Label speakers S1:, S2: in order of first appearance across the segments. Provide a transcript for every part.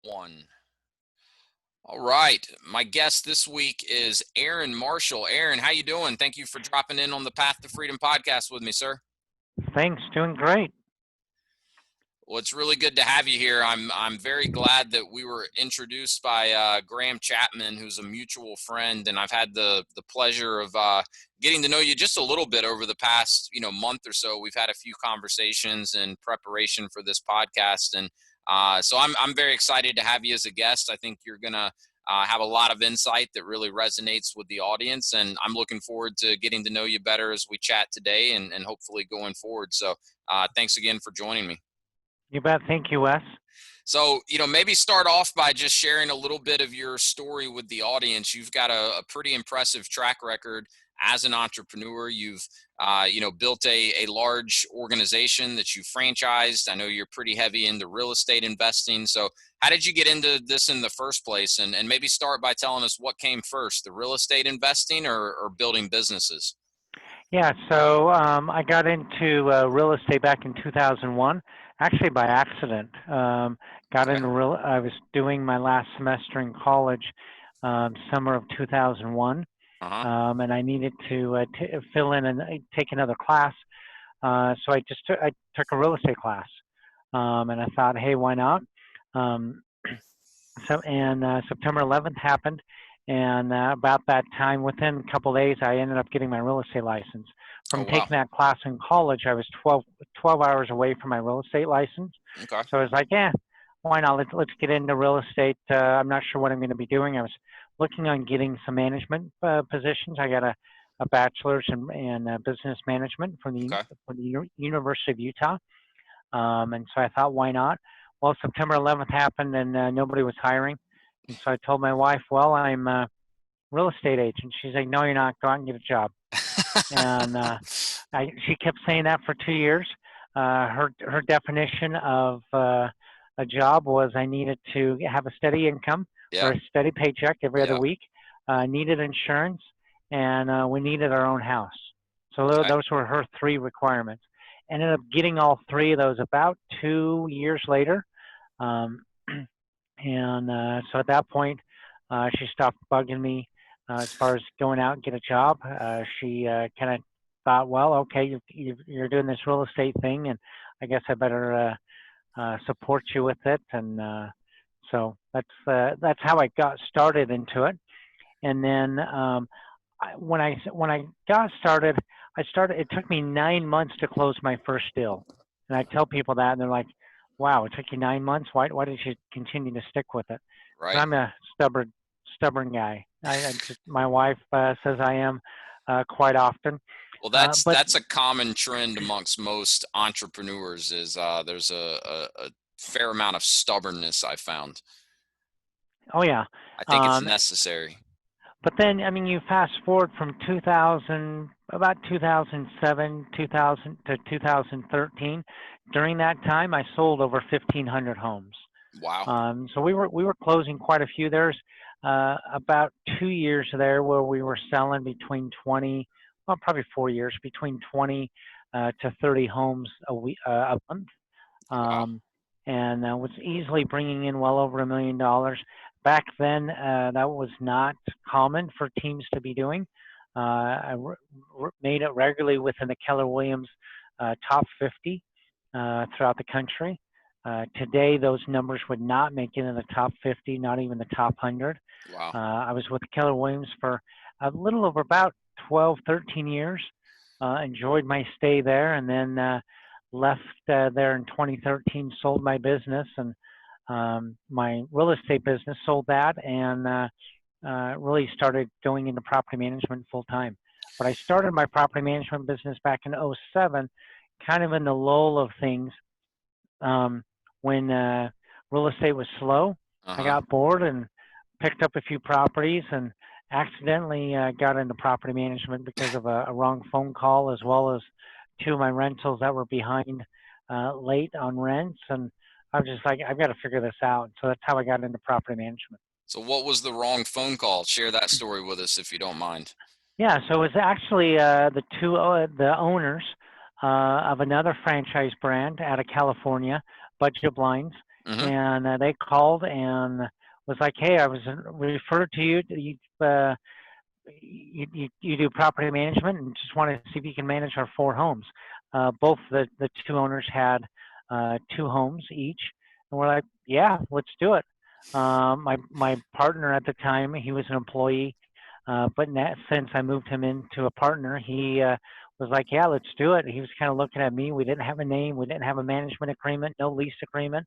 S1: One. All right. My guest this week is Aaron Marshall. Aaron, how you doing? Thank you for dropping in on the Path to Freedom podcast with me, sir.
S2: Thanks, doing great.
S1: Well, it's really good to have you here. I'm very glad that we were introduced by Graham Chapman, who's a mutual friend, and I've had the pleasure of getting to know you just a little bit over the past month or so. We've had a few conversations in preparation for this podcast, and so I'm very excited to have you as a guest. I think you're gonna have a lot of insight that really resonates with the audience, and I'm looking forward to getting to know you better as we chat today, and hopefully going forward. So thanks again for joining me.
S2: You bet. Thank you, Wes.
S1: So, maybe start off by just sharing a little bit of your story with the audience. You've got a pretty impressive track record as an entrepreneur. You've, built a large organization that you franchised. I know you're pretty heavy into real estate investing. So how did you get into this in the first place? And maybe start by telling us what came first, the real estate investing or building businesses?
S2: Yeah, so I got into real estate back in 2001, actually by accident. Got
S1: Okay.
S2: into I was doing my last semester in college, summer of 2001,
S1: Uh-huh.
S2: and I needed to fill in and take another class. So I took a real estate class, and I thought, hey, why not? Um, September 11th happened, and about that time, within a couple of days, I ended up getting my real estate license.
S1: Oh,
S2: From
S1: wow.
S2: taking that class in college, I was 12 hours away from my real estate license.
S1: Okay.
S2: So I was like, yeah, why not? Let's get into real estate. I'm not sure what I'm going to be doing. I was looking on getting some management positions. I got a bachelor's in business management
S1: Okay.
S2: from the University of Utah. And so I thought, why not? Well, September 11th happened and nobody was hiring. And so I told my wife, well, I'm a real estate agent. She's like, no, you're not. Go out and get a job. And she kept saying that for 2 years. Her definition of a job was I needed to have a steady income or
S1: Yeah.
S2: a steady paycheck every other
S1: Yeah.
S2: week, needed insurance, and we needed our own house. So
S1: Okay.
S2: those were her three requirements. Ended up getting all three of those about 2 years later. Um, and so at that point, she stopped bugging me as far as going out and get a job. She kind of thought, well, okay, you're doing this real estate thing, and I guess I better support you with it. And so that's how I got started into it. And then when I got started, I started. It took me 9 months to close my first deal, and I tell people that, and they're like, "Wow, it took you 9 months. Why did you continue to stick with it?" Because
S1: Right.
S2: I'm a stubborn guy. I just my wife says I am quite often,
S1: Well,
S2: but
S1: that's a common trend amongst most entrepreneurs is there's a fair amount of stubbornness I found.
S2: oh yeah.
S1: I think it's
S2: Um,
S1: necessary.
S2: But then, I mean, you fast forward from 2000, about 2007, 2000 to 2013. During that time, I sold over 1,500 homes.
S1: Wow.
S2: So we were closing quite a few. There's about 2 years there where we were selling between 20, well, probably 4 years, between 20 to 30 homes a month,
S1: Wow.
S2: um, and was easily bringing in well over $1 million. Back then, that was not common for teams to be doing. Made it regularly within the Keller Williams top 50 throughout the country. Today, those numbers would not make it in the top 50, not even the top 100.
S1: Wow.
S2: I was with Keller Williams for a little over about 12, 13 years. Enjoyed my stay there, and then left there in 2013, sold my business, and my real estate business, sold that, and really started going into property management full time. But I started my property management business back in '07, kind of in the lull of things, um, when real estate was slow. I
S1: Uh-huh.
S2: got bored and picked up a few properties and accidentally got into property management because of a wrong phone call, as well as two of my rentals that were behind late on rents. And I was just like, I've got to figure this out. So that's how I got into property management.
S1: So what was the wrong phone call? Share that story with us if you don't mind.
S2: Yeah, so it's actually the owners of another franchise brand out of California, Budget Blinds,
S1: Mm-hmm.
S2: and they called and was like, "Hey, I was referred to you. You do property management and just want to see if you can manage our 4 homes." Both the two owners had 2 homes each, and we're like, "Yeah, let's do it." My partner at the time, he was an employee, but since I moved him into a partner, he was like, "Yeah, let's do it." He was kind of looking at me. We didn't have a name, we didn't have a management agreement, no lease agreement,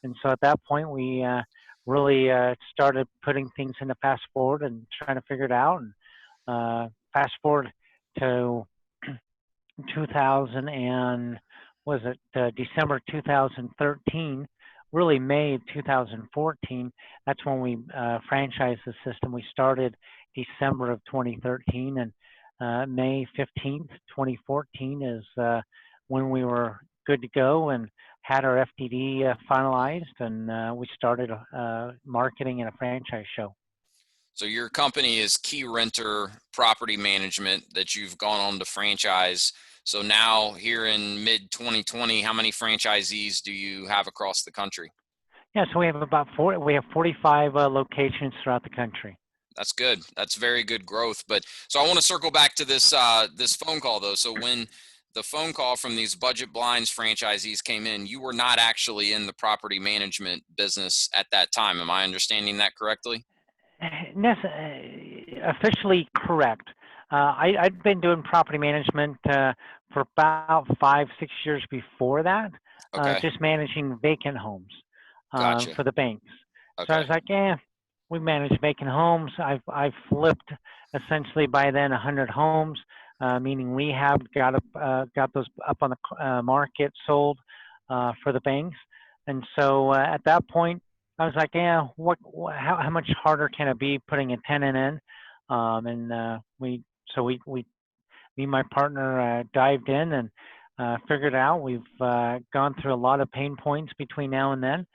S2: and so at that point, we really started putting things into fast forward and trying to figure it out. And fast forward to 2000 and was it December 2013, really May 2014. That's when we franchised the system. We started December of 2013, and May 15th, 2014 is when we were good to go and had our FDD finalized, and we started marketing and a franchise show.
S1: So your company is Key Renter Property Management that you've gone on to franchise. So now here in mid 2020, how many franchisees do you have across the country?
S2: Yeah, so we have about we have 45 locations throughout the country.
S1: That's good. That's very good growth. But so I want to circle back to this this phone call though. So when the phone call from these Budget Blinds franchisees came in, you were not actually in the property management business at that time. Am I understanding that correctly?
S2: Officially correct. I'd been doing property management for about 5, 6 years before that,
S1: Okay.
S2: just managing vacant homes
S1: Gotcha.
S2: for the banks. So I
S1: Okay.
S2: was like, we manage vacant homes. I've flipped essentially by then 100 homes, meaning rehabbed, got those up on the market, sold for the banks. And so at that point, I was like, how much harder can it be putting a tenant in? And me and my partner dived in and figured it out. We've gone through a lot of pain points between now and then.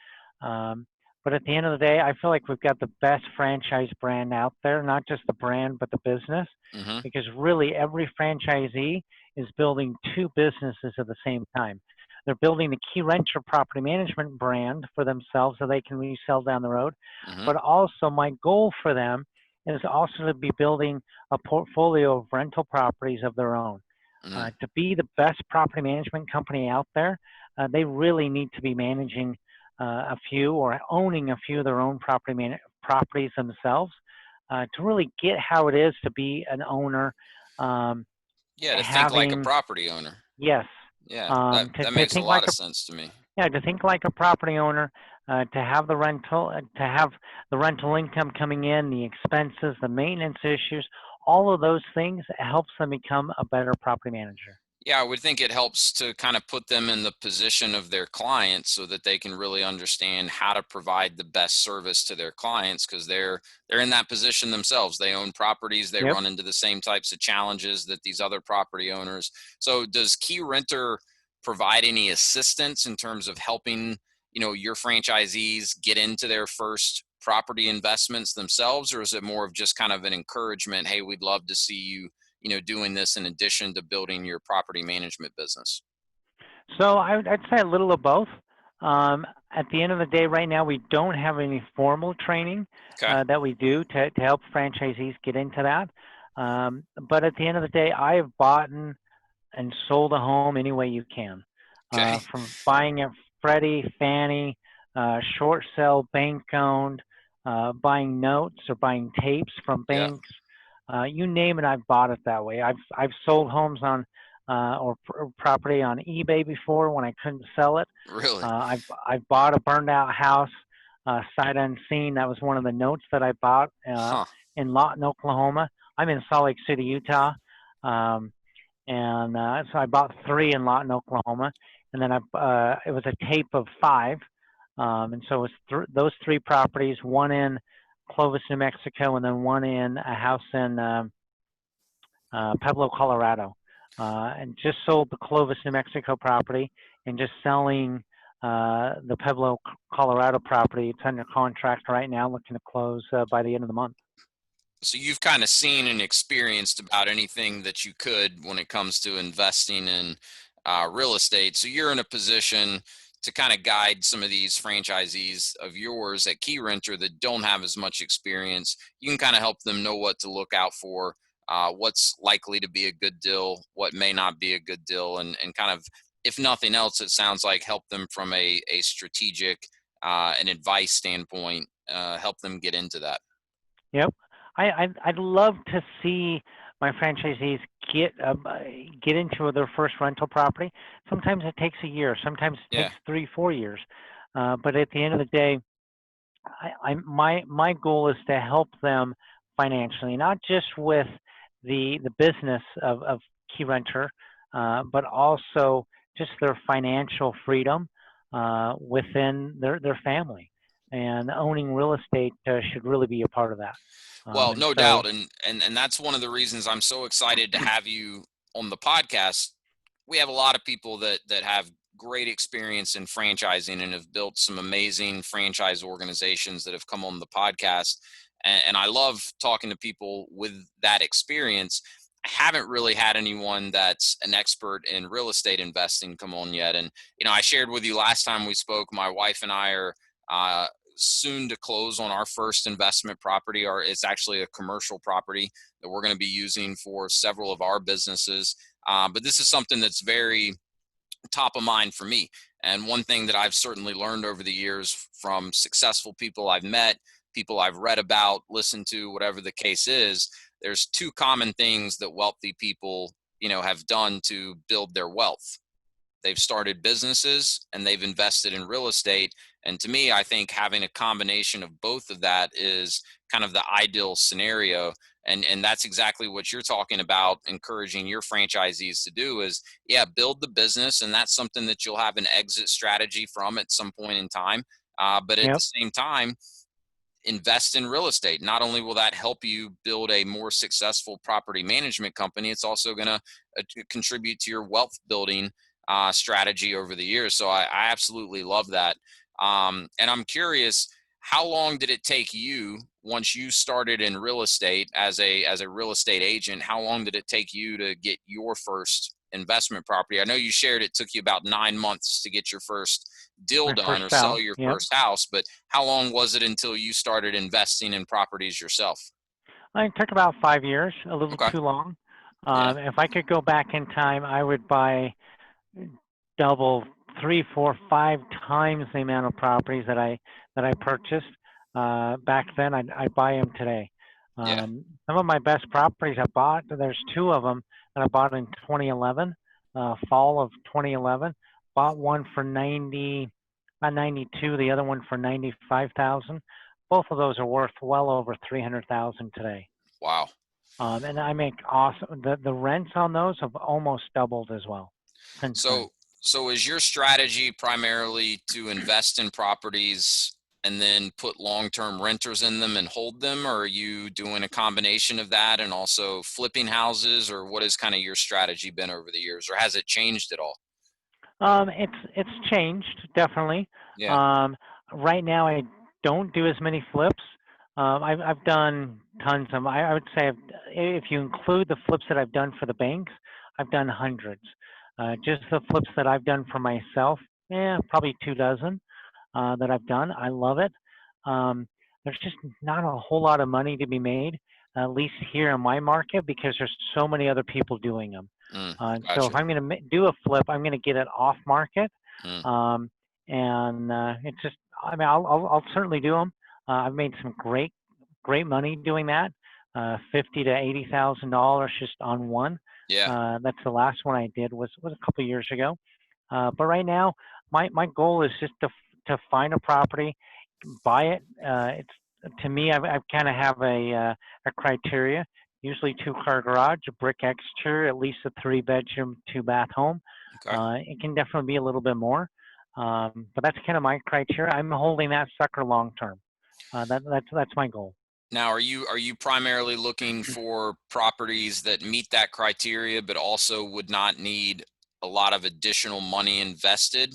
S2: Um, but at the end of the day, I feel like we've got the best franchise brand out there, not just the brand, but the business,
S1: Mm-hmm.
S2: because really every franchisee is building 2 businesses at the same time. They're building the Key Renter property management brand for themselves so they can resell down the road.
S1: Mm-hmm.
S2: But also, my goal for them is also to be building a portfolio of rental properties of their own.
S1: Mm-hmm.
S2: To be the best property management company out there, they really need to be managing a few or owning a few of their own properties themselves to really get how it is to be an owner. Um,
S1: Yeah, to think like a
S2: having
S1: property owner.
S2: Yes,
S1: Yeah, that that
S2: to
S1: makes a
S2: think
S1: lot
S2: like
S1: of
S2: a
S1: sense to me.
S2: yeah, to think like a property owner, to have to have the rental income coming in, the expenses, the maintenance issues, all of those things helps them become a better property manager.
S1: Yeah, I would think it helps to kind of put them in the position of their clients so that they can really understand how to provide the best service to their clients because they're in that position themselves. They own properties, they
S2: Yep.
S1: run into the same types of challenges that these other property owners. So does Key Renter provide any assistance in terms of helping, your franchisees get into their first property investments themselves, or is it more of just kind of an encouragement, hey, we'd love to see you doing this in addition to building your property management business?
S2: So I'd say a little of both. At the end of the day, right now we don't have any formal training
S1: Okay.
S2: that we do to help franchisees get into that. But at the end of the day, I have bought and sold a home any way you can,
S1: Okay.
S2: from buying it Freddie, Fannie, short sale, bank owned, buying notes or buying tapes from
S1: Yeah.
S2: banks. You name it, I've bought it that way. I've sold homes on property on eBay before when I couldn't sell it.
S1: Really?
S2: I've bought a burned out house sight unseen. That was one of the notes that I bought
S1: Huh.
S2: in Lawton, Oklahoma. I'm in Salt Lake City, Utah. Um, and so I bought 3 in Lawton, Oklahoma, and then it was a tape of 5, and so it was those 3 properties, one in Clovis, New Mexico, and then one in a house in Pueblo, Colorado, and just sold the Clovis, New Mexico property, and just selling the Pueblo, Colorado property. It's under contract right now, looking to close by the end of the month.
S1: So you've kind of seen and experienced about anything that you could when it comes to investing in real estate. So you're in a position to kind of guide some of these franchisees of yours at Key Renter that don't have as much experience. You can kind of help them know what to look out for, what's likely to be a good deal, what may not be a good deal, and kind of, if nothing else, it sounds like help them from a strategic and advice standpoint, help them get into that.
S2: Yep. I'd love to see my franchisees get get into their first rental property. Sometimes it takes a year. Sometimes it
S1: Yeah.
S2: takes 3 4 years. But at the end of the day, my goal is to help them financially, not just with the business of Key Renter, but also just their financial freedom within their family. And owning real estate should really be a part of that.
S1: Well,
S2: And
S1: no
S2: so,
S1: doubt, and that's one of the reasons I'm so excited to have you on the podcast. We have a lot of people that have great experience in franchising and have built some amazing franchise organizations that have come on the podcast. And I love talking to people with that experience. I haven't really had anyone that's an expert in real estate investing come on yet. And I shared with you last time we spoke. My wife and I are uh, soon to close on our first investment property. It's actually a commercial property that we're going to be using for several of our businesses. But this is something that's very top of mind for me. And one thing that I've certainly learned over the years from successful people I've met, people I've read about, listened to, whatever the case is, there's two common things that wealthy people, have done to build their wealth. They've started businesses and they've invested in real estate. And to me, I think having a combination of both of that is kind of the ideal scenario. And that's exactly what you're talking about, encouraging your franchisees to do is, yeah, build the business. And that's something that you'll have an exit strategy from at some point in time. But at the
S2: yep,
S1: same time, invest in real estate. Not only will that help you build a more successful property management company, it's also going to contribute to your wealth building strategy over the years. So I absolutely love that. And I'm curious, how long did it take you once you started in real estate as a real estate agent? How long did it take you to get your first investment property? I know you shared it took you about 9 months to get your first deal
S2: my
S1: done
S2: first
S1: or
S2: house.
S1: sell your
S2: Yep.
S1: first house, but how long was it until you started investing in properties yourself?
S2: It took about 5 years, a little
S1: Okay.
S2: too long.
S1: Yeah.
S2: If I could go back in time, I would buy double, three, four, 5 times the amount of properties that I purchased back then. I'd buy them today.
S1: Yeah.
S2: Some of my best properties I bought. There's two of them that I bought in 2011, fall of 2011. Bought one for 92, the other one for 95,000. Both of those are worth well over 300,000 today.
S1: Wow.
S2: And I make awesome. The rents on those have almost doubled as well since then.
S1: So, so is your strategy primarily to invest in properties and then put long-term renters in them and hold them, or are you doing a combination of that and also flipping houses, or what has kind of your strategy been over the years, or has it changed at all?
S2: It's changed definitely.
S1: Yeah.
S2: Um, right now, I don't do as many flips. I've done tons of. I would say if you include the flips that I've done for the banks, I've done hundreds. Just the flips that I've done for myself, probably 2 dozen that I've done. I love it. Um, there's just not a whole lot of money to be made, at least here in my market, because there's so many other people doing them. So if
S1: Gotcha.
S2: I'm going to do a flip, I'm going to get it off market,
S1: Mm,
S2: um, and it's just. I mean, I'll certainly do them. I've made some great money doing that. 50 to 80,000 dollars just on one.
S1: yeah.
S2: That's the last one I did was a couple of years ago. But right now, my goal is just to find a property, buy it. It's to me, I kind of have a criteria. Usually 2-car garage, a brick exterior, at least a 3-bedroom, 2-bath home.
S1: Okay.
S2: It can definitely be a little bit more, but that's kind of my criteria. I'm holding that sucker long term. That's my goal.
S1: Now, are you primarily looking for properties that meet that criteria, but also would not need a lot of additional money invested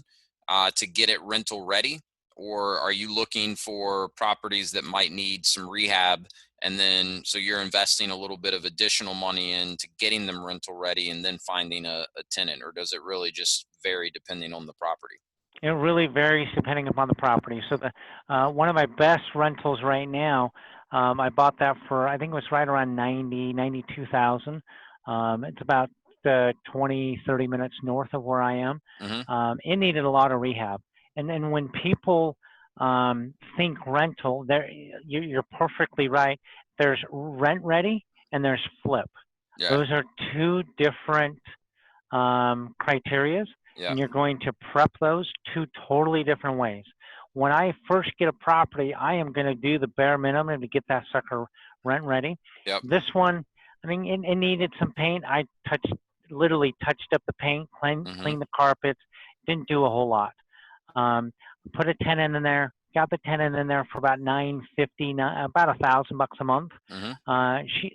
S1: to get it rental ready? Or are you looking for properties that might need some rehab, and then so you're investing a little bit of additional money into getting them rental ready and then finding a tenant? Or does it really just vary depending on the property?
S2: It really varies depending upon the property. So the one of my best rentals right now, I bought that for I think it was right around 92,000. It's about 20, 30 minutes north of where I am.
S1: Hmm.
S2: It needed a lot of rehab. And then when people think rental, you're perfectly right. There's rent ready and there's flip.
S1: Yeah.
S2: Those are two different criterias,
S1: Yeah.
S2: and you're going to prep those two totally different ways. When I first get a property, I am going to do the bare minimum to get that sucker rent ready.
S1: Yep.
S2: This one, I mean, it needed some paint. I literally touched up the paint,
S1: Hmm.
S2: cleaned the carpets, didn't do a whole lot. Um, put a tenant in there, got the tenant in there for about 950, about $1,000 a month.
S1: Hmm.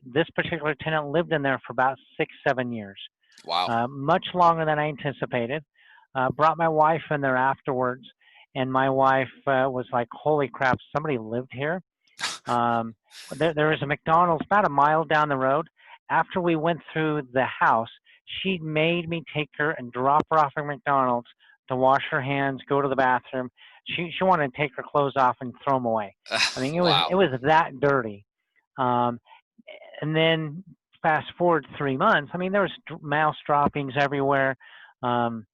S2: This particular tenant lived in there for about 6, 7 years,
S1: Wow.
S2: much longer than I anticipated. Brought my wife in there afterwards, and my wife was like, "Holy crap, somebody lived here." Um, there is a McDonald's about a mile down the road. After we went through the house, she made me take her and drop her off at McDonald's to wash her hands, go to the bathroom. She wanted to take her clothes off and throw them away. I mean,
S1: Wow.
S2: it was that dirty. Um, and then fast forward 3 months, I mean, there was mouse droppings everywhere. Um,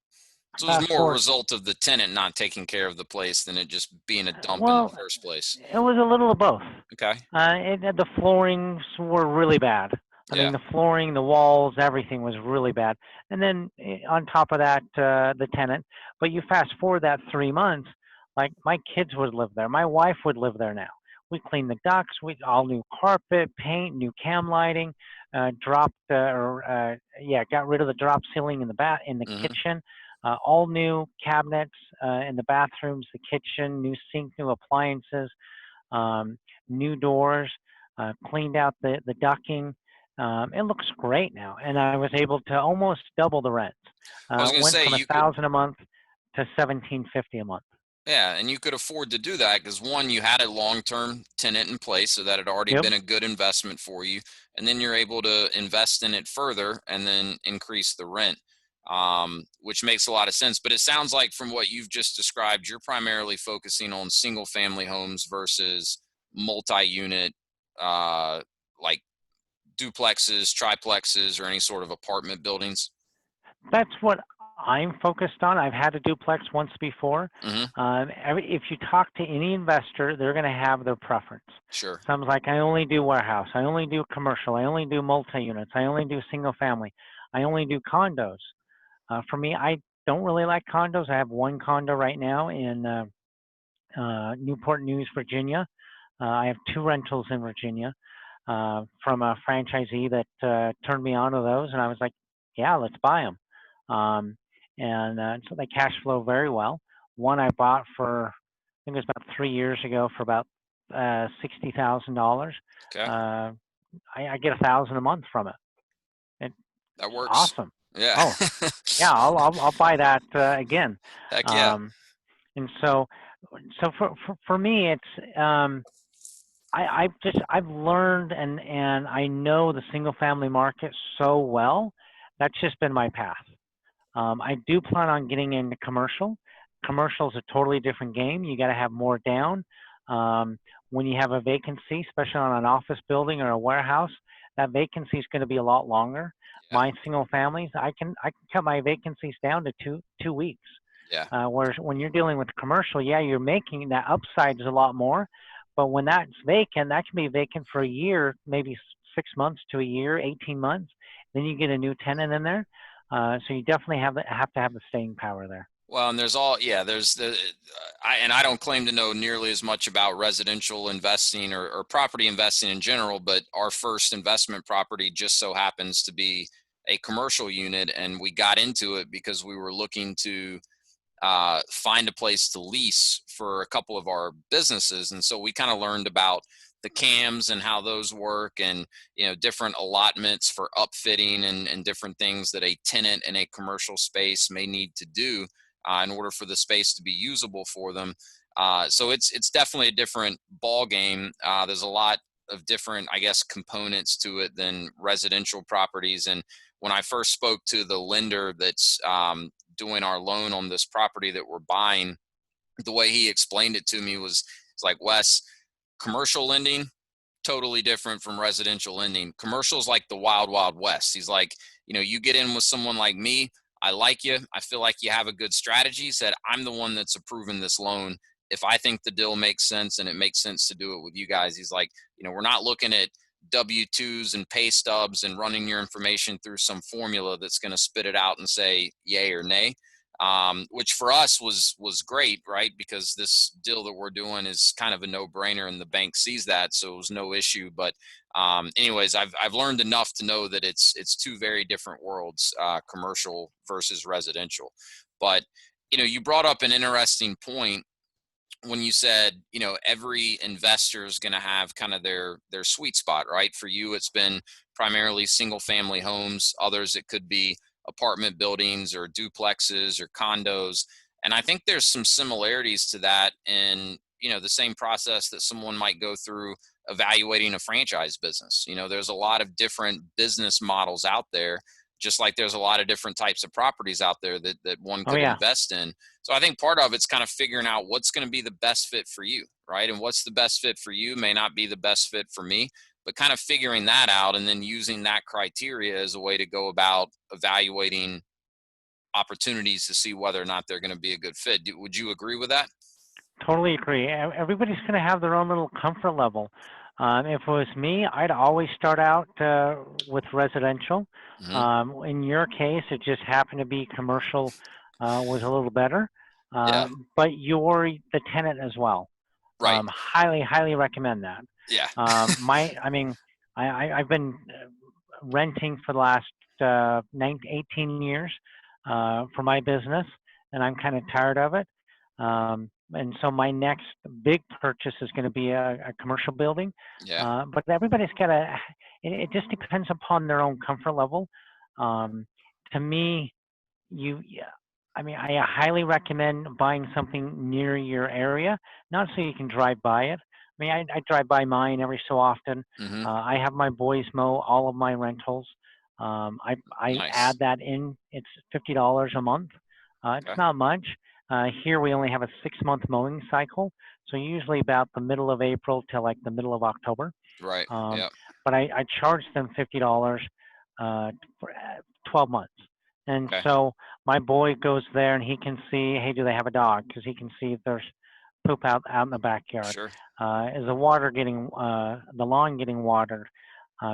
S1: So it was
S2: fast
S1: more a
S2: forward,
S1: result of the tenant not taking care of the place than it just being a dump in the
S2: well,
S1: first place.
S2: it was a little of both.
S1: Okay.
S2: The floorings were really bad. I mean,
S1: Yeah.
S2: the flooring, the walls, everything was really bad. And then on top of that, the tenant. But you fast forward that 3 months, like my kids would live there. My wife would live there now. We cleaned the ducts. We all new carpet, paint, new cam lighting. Got rid of the drop ceiling in the
S1: Hmm.
S2: kitchen. All new cabinets in the bathrooms, the kitchen, new sink, new appliances, um, new doors, cleaned out the ducting. It looks great now, and I was able to almost double the rent.
S1: I was going to
S2: Went
S1: say
S2: from a
S1: you could,
S2: thousand a month to 1750 a month.
S1: yeah, and you could afford to do that because one, you had a long-term tenant in place, so that had already
S2: Yep,
S1: been a good investment for you, and then you're able to invest in it further and then increase the rent, which makes a lot of sense. But it sounds like from what you've just described, you're primarily focusing on single-family homes versus multi-unit, uh, like duplexes, triplexes, or any sort of apartment buildings.
S2: that's what I'm focused on. I've had a duplex once before.
S1: Hmm.
S2: If you talk to any investor, they're going to have their preference.
S1: Sure.
S2: Some's like, I only do warehouse. I only do commercial. I only do multi-units. I only do single family. I only do condos. For me, I don't really like condos. I have one condo right now in Newport News, Virginia. I have two rentals in Virginia from a franchisee that turned me on to those, and I was like, yeah, let's buy them. So they cash flow very well. One I bought for, I think it was about 3 years ago for about $60,000.
S1: Okay.
S2: Uh, I get 1,000 a month from it. It's
S1: That works.
S2: awesome.
S1: Yeah.
S2: Oh, yeah, I'll buy that again.
S1: Heck yeah.
S2: Um, and for me, it's I've learned and I know the single family market so well. That's just been my path. I do plan on getting into commercial. Commercial is a totally different game. You got to have more down. When you have a vacancy, especially on an office building or a warehouse, that vacancy is going to be a lot longer.
S1: Yeah.
S2: My single families, I can cut my vacancies down to two weeks.
S1: Yeah.
S2: Whereas when you're dealing with commercial, yeah, you're making that upside is a lot more, but when that's vacant, that can be vacant for a year, maybe 6 months to a year, 18 months. Then you get a new tenant in there, so you definitely have to have the staying power there.
S1: Well, and there's all, yeah, there's the, I don't claim to know nearly as much about residential investing or property investing in general, but our first investment property just so happens to be a commercial unit. And we got into it because we were looking to find a place to lease for a couple of our businesses. And so we kind of learned about the cams and how those work, and different allotments for upfitting and different things that a tenant in a commercial space may need to do in order for the space to be usable for them. So it's definitely a different ball game. There's a lot of different, I guess, components to it than residential properties. And when I first spoke to the lender that's doing our loan on this property that we're buying, the way he explained it to me was, it's like, Wes, commercial lending totally different from residential lending. Commercial's like the wild, wild west. He's like, you get in with someone like me. I like you. I feel like you have a good strategy. He said, I'm the one that's approving this loan. If I think the deal makes sense and it makes sense to do it with you guys, he's like, we're not looking at W-2s and pay stubs and running your information through some formula that's going to spit it out and say yay or nay. Which for us was great, right? Because this deal that we're doing is kind of a no-brainer, and the bank sees that, so it was no issue. But anyways, I've learned enough to know that it's two very different worlds, commercial versus residential. But you brought up an interesting point when you said, every investor is going to have kind of their sweet spot, right? For you, it's been primarily single family homes. Others, it could be apartment buildings or duplexes or condos. And I think there's some similarities to that in, the same process that someone might go through evaluating a franchise business. There's a lot of different business models out there, just like there's a lot of different types of properties out there that one
S2: Oh
S1: could
S2: yeah,
S1: invest in. So I think part of it's kind of figuring out what's going to be the best fit for you, right? And what's the best fit for you may not be the best fit for me, but kind of figuring that out and then using that criteria as a way to go about evaluating opportunities to see whether or not they're going to be a good fit. Would you agree with that?
S2: totally agree. Everybody's going to have their own little comfort level. If it was me, I'd always start out with residential.
S1: Hmm.
S2: In your case, it just happened to be commercial was a little better,
S1: Yeah.
S2: but you're the tenant as well.
S1: Right.
S2: Highly, highly recommend that.
S1: Yeah.
S2: I mean, I've been renting for the last 18 years for my business, and I'm kind of tired of it. And so my next big purchase is going to be a commercial building.
S1: Yeah.
S2: But everybody's got it just depends upon their own comfort level. Um, to me, yeah, I mean, I highly recommend buying something near your area, not so you can drive by it. I mean, I drive by mine every so often.
S1: Hmm.
S2: I have my boys mow all of my rentals. I
S1: Nice.
S2: add that in. It's $50 a month. It's
S1: Okay.
S2: not much. Here we only have a 6-month mowing cycle, so usually about the middle of April till like the middle of October.
S1: Right.
S2: Um,
S1: Yeah.
S2: but I charge them $50 for 12 months. And
S1: Okay.
S2: so my boy goes there and he can see, hey, do they have a dog? Because he can see if there's poop out in the backyard.
S1: Sure.
S2: Is the lawn getting watered?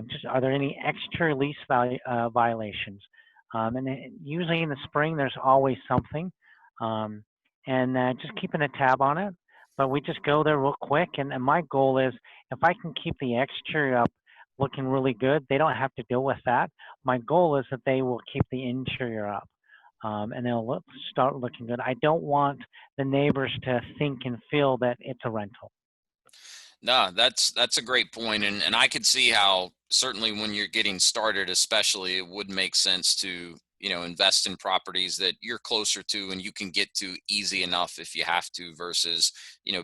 S2: Just are there any extra lease violations? Usually in the spring, there's always something. Um, and just keeping a tab on it. But we just go there real quick. And my goal is if I can keep the exterior up looking really good, they don't have to deal with that. My goal is that they will keep the interior up. And they'll start looking good. I don't want the neighbors to think and feel that it's a rental.
S1: No, that's a great point, and I could see how certainly when you're getting started, especially, it would make sense to invest in properties that you're closer to and you can get to easy enough if you have to, versus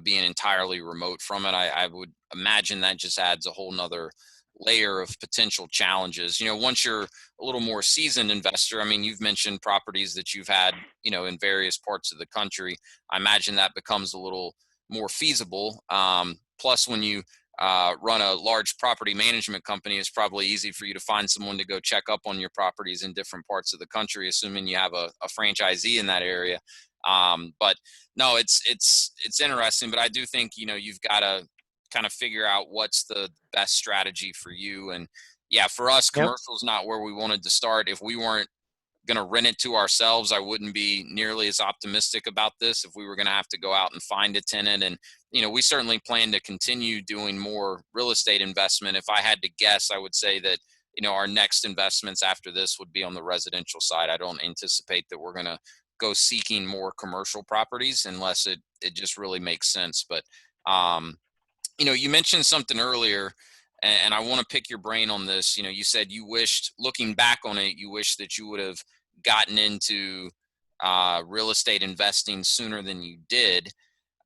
S1: being entirely remote from it. I would imagine that just adds a whole nother layer of potential challenges. Once you're a little more seasoned investor, I mean, you've mentioned properties that you've had in various parts of the country. I imagine that becomes a little more feasible. Plus, when you run a large property management company, it's probably easy for you to find someone to go check up on your properties in different parts of the country, assuming you have a franchisee in that area. But no, it's interesting. But I do think you've got to kind of figure out what's the best strategy for you. And yeah, for us,
S2: Yep.
S1: commercial is not where we wanted to start. If we weren't going to rent it to ourselves, I wouldn't be nearly as optimistic about this if we were going to have to go out and find a tenant. And, we certainly plan to continue doing more real estate investment. If I had to guess, I would say that, our next investments after this would be on the residential side. I don't anticipate that we're going to go seeking more commercial properties unless it just really makes sense. But, you mentioned something earlier, and I want to pick your brain on this. You said you wished, looking back on it, you wish that you would have gotten into real estate investing sooner than you did.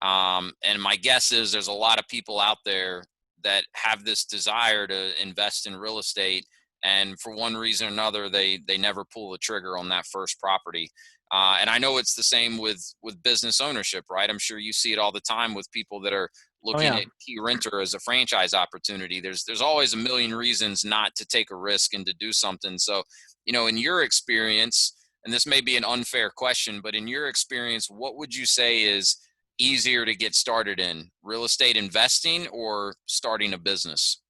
S1: And my guess is there's a lot of people out there that have this desire to invest in real estate, and for one reason or another, they never pull the trigger on that first property. And I know it's the same with business ownership, right? I'm sure you see it all the time with people that are
S2: Oh
S1: looking
S2: yeah.
S1: at Key Renter as a franchise opportunity. There's always a million reasons not to take a risk and to do something. So, in your experience, and this may be an unfair question, but in your experience, what would you say is easier to get started in, real estate investing or starting a business?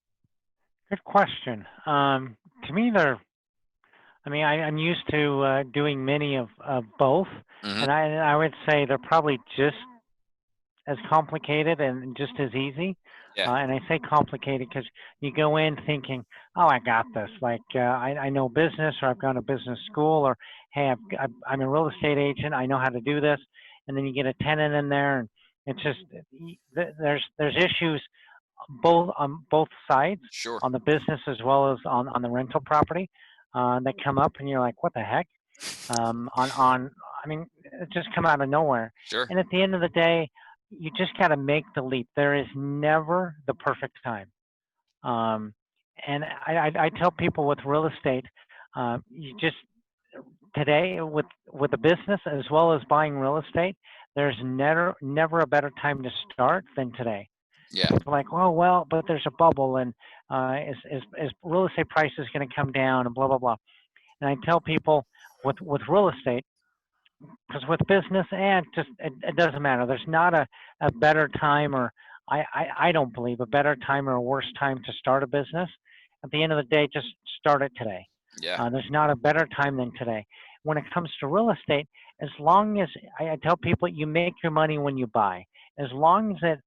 S2: Good question. To me, I'm used to doing many of both,
S1: Hmm.
S2: and I would say they're probably just as complicated and just as easy.
S1: Yeah,
S2: And I say complicated because you go in thinking, "Oh, I got this." Like I know business, or I've gone to business school, or hey, I'm a real estate agent. I know how to do this. And then you get a tenant in there, and it's just there's issues both on both sides,
S1: sure.
S2: on the business as well as on the rental property, that come up, and you're like, "What the heck?" On I mean, it just come out of nowhere.
S1: Sure.
S2: And at the end of the day, you just got to make the leap. There is never the perfect time. Um, and I tell people with real estate, you just today with a business as well as buying real estate, there's never a better time to start than today.
S1: Yeah.
S2: People are like, oh well, but there's a bubble, and is real estate prices going to come down, and blah blah blah. And I tell people with real estate, because with business and just it doesn't matter. There's not a better time, or I don't believe a better time or a worse time to start a business. At the end of the day, just start it today.
S1: Yeah.
S2: There's not a better time than today. When it comes to real estate, as long as I tell people, you make your money when you buy. As long as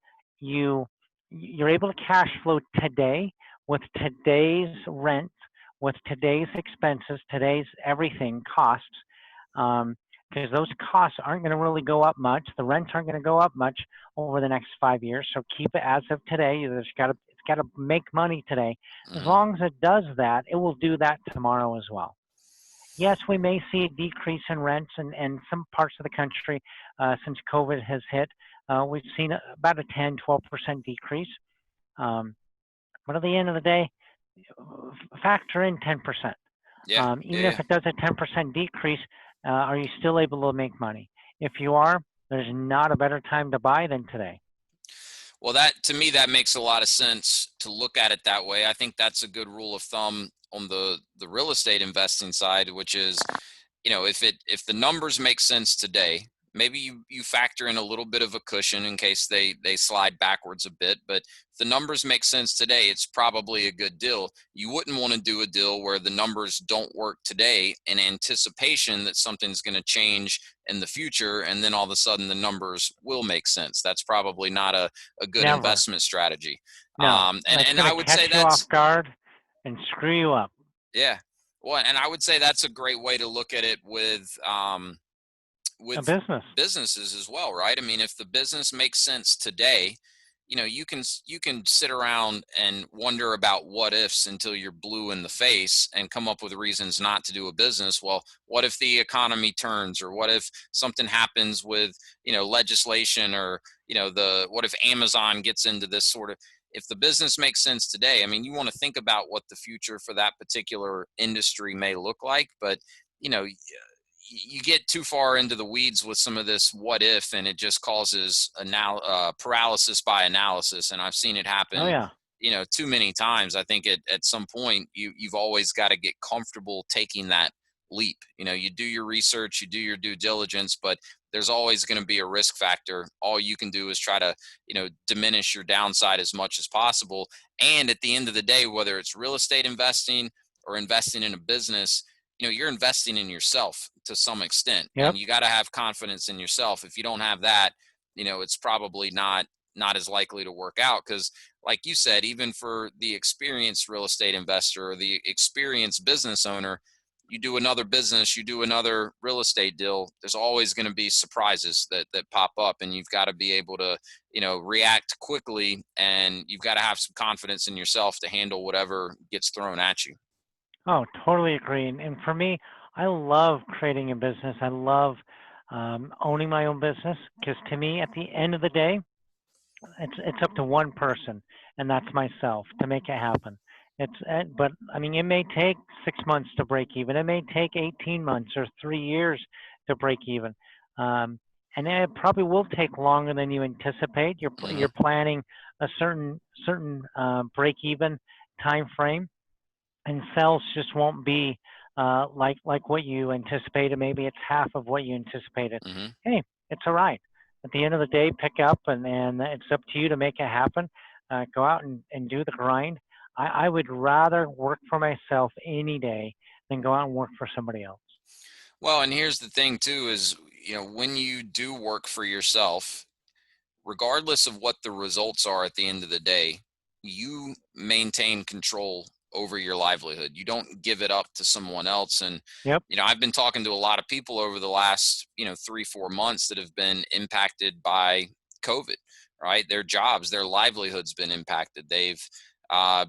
S2: you're able to cash flow today with today's rent, with today's expenses, today's everything costs, because those costs aren't going to really go up much. The rents aren't going to go up much over the next 5 years. So keep it as of today. It's got to make money today. As
S1: Hmm.
S2: long as it does that, it will do that tomorrow as well. Yes, we may see a decrease in rents in some parts of the country since COVID has hit. We've seen about a 10, 12% decrease. Um, but at the end of the day, factor in 10%.
S1: Yeah. Yeah.
S2: Even if
S1: Yeah.
S2: it does a 10% decrease, are you still able to make money? If you are, there's not a better time to buy than today.
S1: Well, that to me that makes a lot of sense to look at it that way. I think that's a good rule of thumb on the real estate investing side, which is, if the numbers make sense today, maybe you factor in a little bit of a cushion in case they slide backwards a bit, but if the numbers make sense today, it's probably a good deal. You wouldn't want to do a deal where the numbers don't work today in anticipation that something's going to change in the future, and then all of a sudden the numbers will make sense. That's probably not a good
S2: Never.
S1: investment strategy.
S2: No.
S1: And
S2: That's
S1: and
S2: going
S1: I
S2: to
S1: would
S2: catch
S1: say
S2: you off
S1: that's
S2: guard and screw you up.
S1: yeah. Well, and I would say that's a great way to look at it
S2: A
S1: with
S2: business.
S1: businesses as well, right? I mean, if the business makes sense today, you can sit around and wonder about what ifs until you're blue in the face and come up with reasons not to do a business. Well, what if the economy turns, or what if something happens with legislation, or the what if Amazon gets into this sort of. If the business makes sense today, I mean, you want to think about what the future for that particular industry may look like, but you know you get too far into the weeds with some of this what if, and it just causes paralysis by analysis. And I've seen it
S2: Oh
S1: happen
S2: yeah.
S1: too many times. I think at some point you've always got to get comfortable taking that leap. You do your research, you do your due diligence, but there's always going to be a risk factor. All you can do is try to diminish your downside as much as possible. And at the end of the day, whether it's real estate investing or investing in a business, you're investing in yourself to some extent,
S2: Yep.
S1: and you got to have confidence in yourself. If you don't have that, it's probably not as likely to work out, because like you said, even for the experienced real estate investor or the experienced business owner, you do another business, you do another real estate deal, there's always going to be surprises that pop up, and you've got to be able to react quickly, and you've got to have some confidence in yourself to handle whatever gets thrown at you.
S2: Oh, totally agree. And for me, I love creating a business. I love owning my own business because to me, at the end of the day, it's up to one person, and that's myself to make it happen. But I mean, it may take 6 months to break even. It may take 18 months or 3 years to break even. Um, and it probably will take longer than you anticipate.
S1: Hmm.
S2: You're planning a certain break even time frame, and sales just won't be like what you anticipated. Maybe it's half of what you anticipated.
S1: Hmm.
S2: Hey, it's all right. At the end of the day, pick up, and it's up to you to make it happen. Go out and do the grind. I would rather work for myself any day than go out and work for somebody else.
S1: Well, and here's the thing too is, when you do work for yourself, regardless of what the results are at the end of the day, you maintain control over your livelihood. You don't give it up to someone else. And,
S2: Yep.
S1: I've been talking to a lot of people over the last, 3, 4 months that have been impacted by COVID, right? Their jobs, their livelihood's been impacted. They've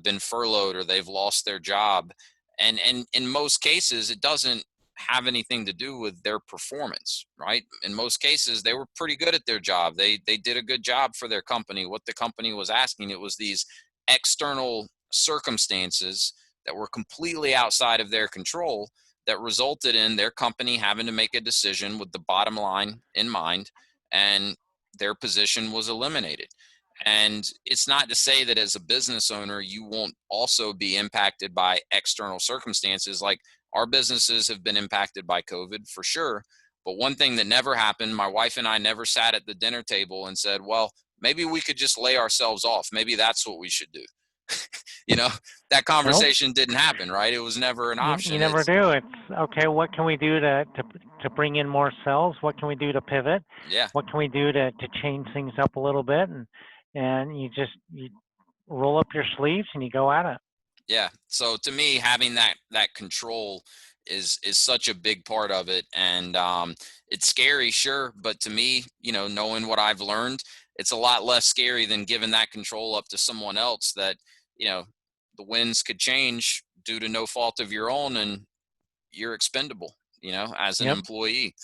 S1: been furloughed or they've lost their job. And in most cases, it doesn't have anything to do with their performance, right? In most cases, they were pretty good at their job. They did a good job for their company. What the company was asking, it was these external circumstances that were completely outside of their control that resulted in their company having to make a decision with the bottom line in mind, and their position was eliminated. And it's not to say that as a business owner, you won't also be impacted by external circumstances. Like, our businesses have been impacted by COVID for sure. But one thing that never happened, my wife and I never sat at the dinner table and said, well, maybe we could just lay ourselves off. Maybe that's what we should do. you know, that
S2: Nope.
S1: conversation didn't happen, right? It was never an
S2: You
S1: option.
S2: never
S1: It's,
S2: do. It's okay. What can we do to bring in more sales? What can we do to pivot?
S1: yeah.
S2: What can we do to change things up a little bit? And you roll up your sleeves and you go at it.
S1: Yeah. So to me, having that control is such a big part of it, and it's scary, sure, but to me, knowing what I've learned, it's a lot less scary than giving that control up to someone else. That you know the winds could change due to no fault of your own, and you're expendable, as an
S2: Yep.
S1: employee.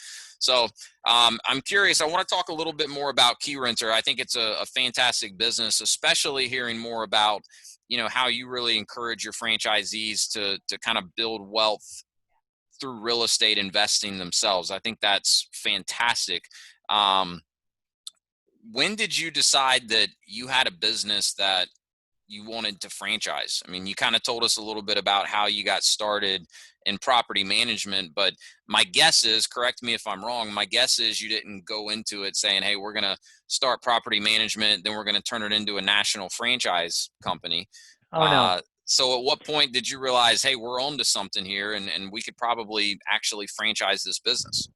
S1: So I'm curious. I want to talk a little bit more about Key Renter. I think it's a fantastic business, especially hearing more about, how you really encourage your franchisees to kind of build wealth through real estate investing themselves. I think that's fantastic. Um, when did you decide that you had a business that you wanted to franchise? I mean, you kind of told us a little bit about how you got started in property management, but my guess is, correct me if I'm wrong, my guess is you didn't go into it saying, hey, we're going to start property management, then we're going to turn it into a national franchise company.
S2: Oh no.
S1: So at what point did you realize, hey, we're on to something here, and we could probably actually franchise this business?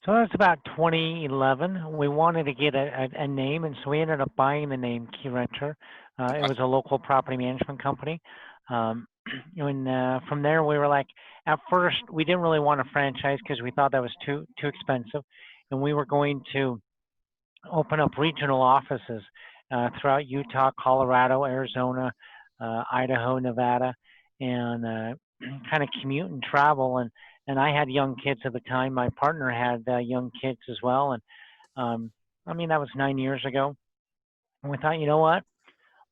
S2: So that was about 2011. We wanted to get a name, and so we ended up buying the name Key Renter. It
S1: Okay.
S2: was a local property management company. Um, and from there, we were like, at first, we didn't really want to franchise because we thought that was too expensive, and we were going to open up regional offices throughout Utah, Colorado, Arizona, Idaho, Nevada, and kind of commute and travel. And I had young kids at the time. My partner had young kids as well. And I mean, that was 9 years ago. And we thought, you know what?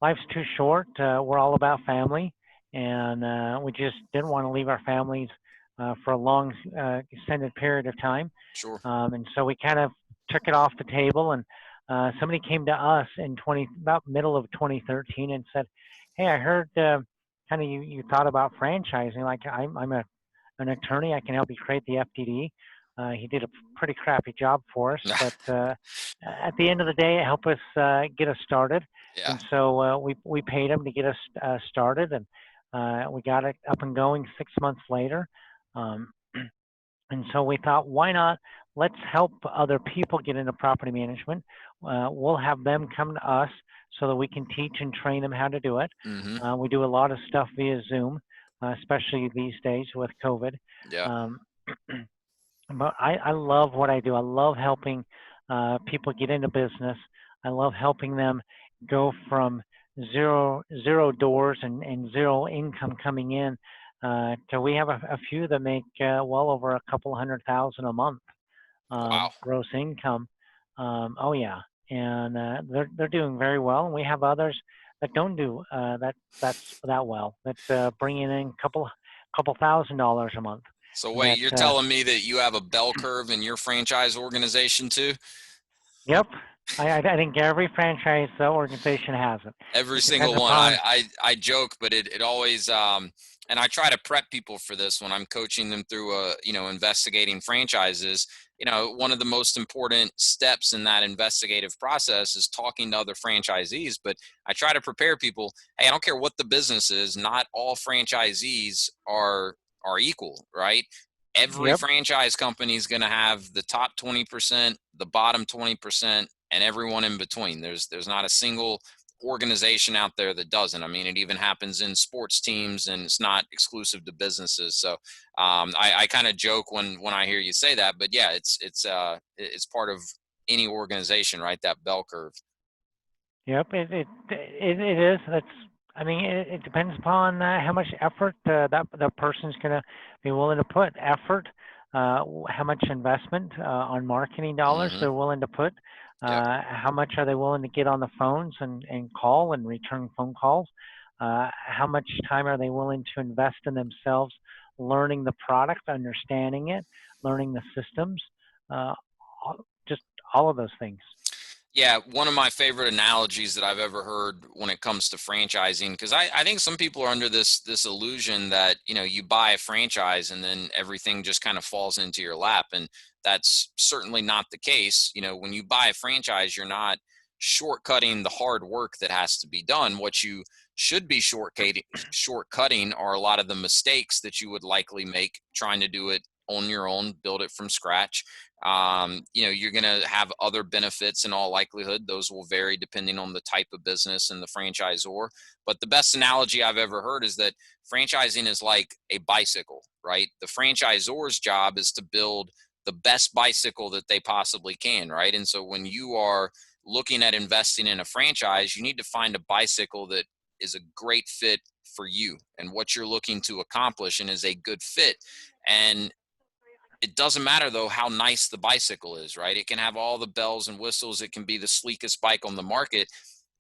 S2: Life's too short. We're all about family. And we just didn't want to leave our families for a long, extended period of time.
S1: Sure.
S2: And so we kind of took it off the table. And somebody came to us in about middle of 2013 and said, "Hey, I heard kind of you thought about franchising. Like I'm an attorney. I can help you create the FDD." He did a pretty crappy job for us, but at the end of the day, it helped us get us started.
S1: Yeah.
S2: And so we paid him to get us started, and we got it up and going 6 months later. Um, and so we thought, why not? Let's help other people get into property management. We'll have them come to us so that we can teach and train them how to do it.
S1: Hmm.
S2: We do a lot of stuff via Zoom, especially these days with COVID.
S1: Yeah.
S2: Um, but I love what I do. I love helping people get into business. I love helping them go from zero doors and zero income coming in to we have a few that make well over a couple 100,000 a month
S1: Wow.
S2: gross income. Oh yeah, and they're doing very well. And we have others that don't do that's that well. That bringing in couple $1,000 a month.
S1: So wait,
S2: That
S1: you're telling me that you have a bell curve in your franchise organization too?
S2: Yep, I think every franchise organization has it.
S1: Every
S2: It depends
S1: single one. I
S2: upon.
S1: I, I joke, but it always and I try to prep people for this when I'm coaching them through investigating franchises. One of the most important steps in that investigative process is talking to other franchisees. But I try to prepare people. Hey, I don't care what the business is. Not all franchisees are equal, right? Every
S2: Yep,
S1: franchise company is going to have the top 20%, the bottom 20%, and everyone in between. There's not a single organization out there that doesn't. I mean, it even happens in sports teams, and it's not exclusive to businesses. So I kind of joke when I hear you say that, but yeah, it's part of any organization, right? That bell curve.
S2: yep. It is. That's. I mean, it depends upon how much effort that the person's going to be willing to put. Effort, how much investment on marketing dollars
S1: Mm-hmm.
S2: they're willing to put.
S1: Yep.
S2: How much are they willing to get on the phones and call and return phone calls? How much time are they willing to invest in themselves, learning the product, understanding it, learning the systems, uh, just all of those things.
S1: Yeah, one of my favorite analogies that I've ever heard when it comes to franchising, because I think some people are under this illusion that you buy a franchise and then everything just kind of falls into your lap, and that's certainly not the case. When you buy a franchise, you're not shortcutting the hard work that has to be done. What you should be shortcutting are a lot of the mistakes that you would likely make trying to do it on your own, build it from scratch. You're going to have other benefits in all likelihood. Those will vary depending on the type of business and the franchisor. But the best analogy I've ever heard is that franchising is like a bicycle, right? The franchisor's job is to build the best bicycle that they possibly can, right? And so when you are looking at investing in a franchise, you need to find a bicycle that is a great fit for you and what you're looking to accomplish and is a good fit. And it doesn't matter though how nice the bicycle is, right? It can have all the bells and whistles. It can be the sleekest bike on the market.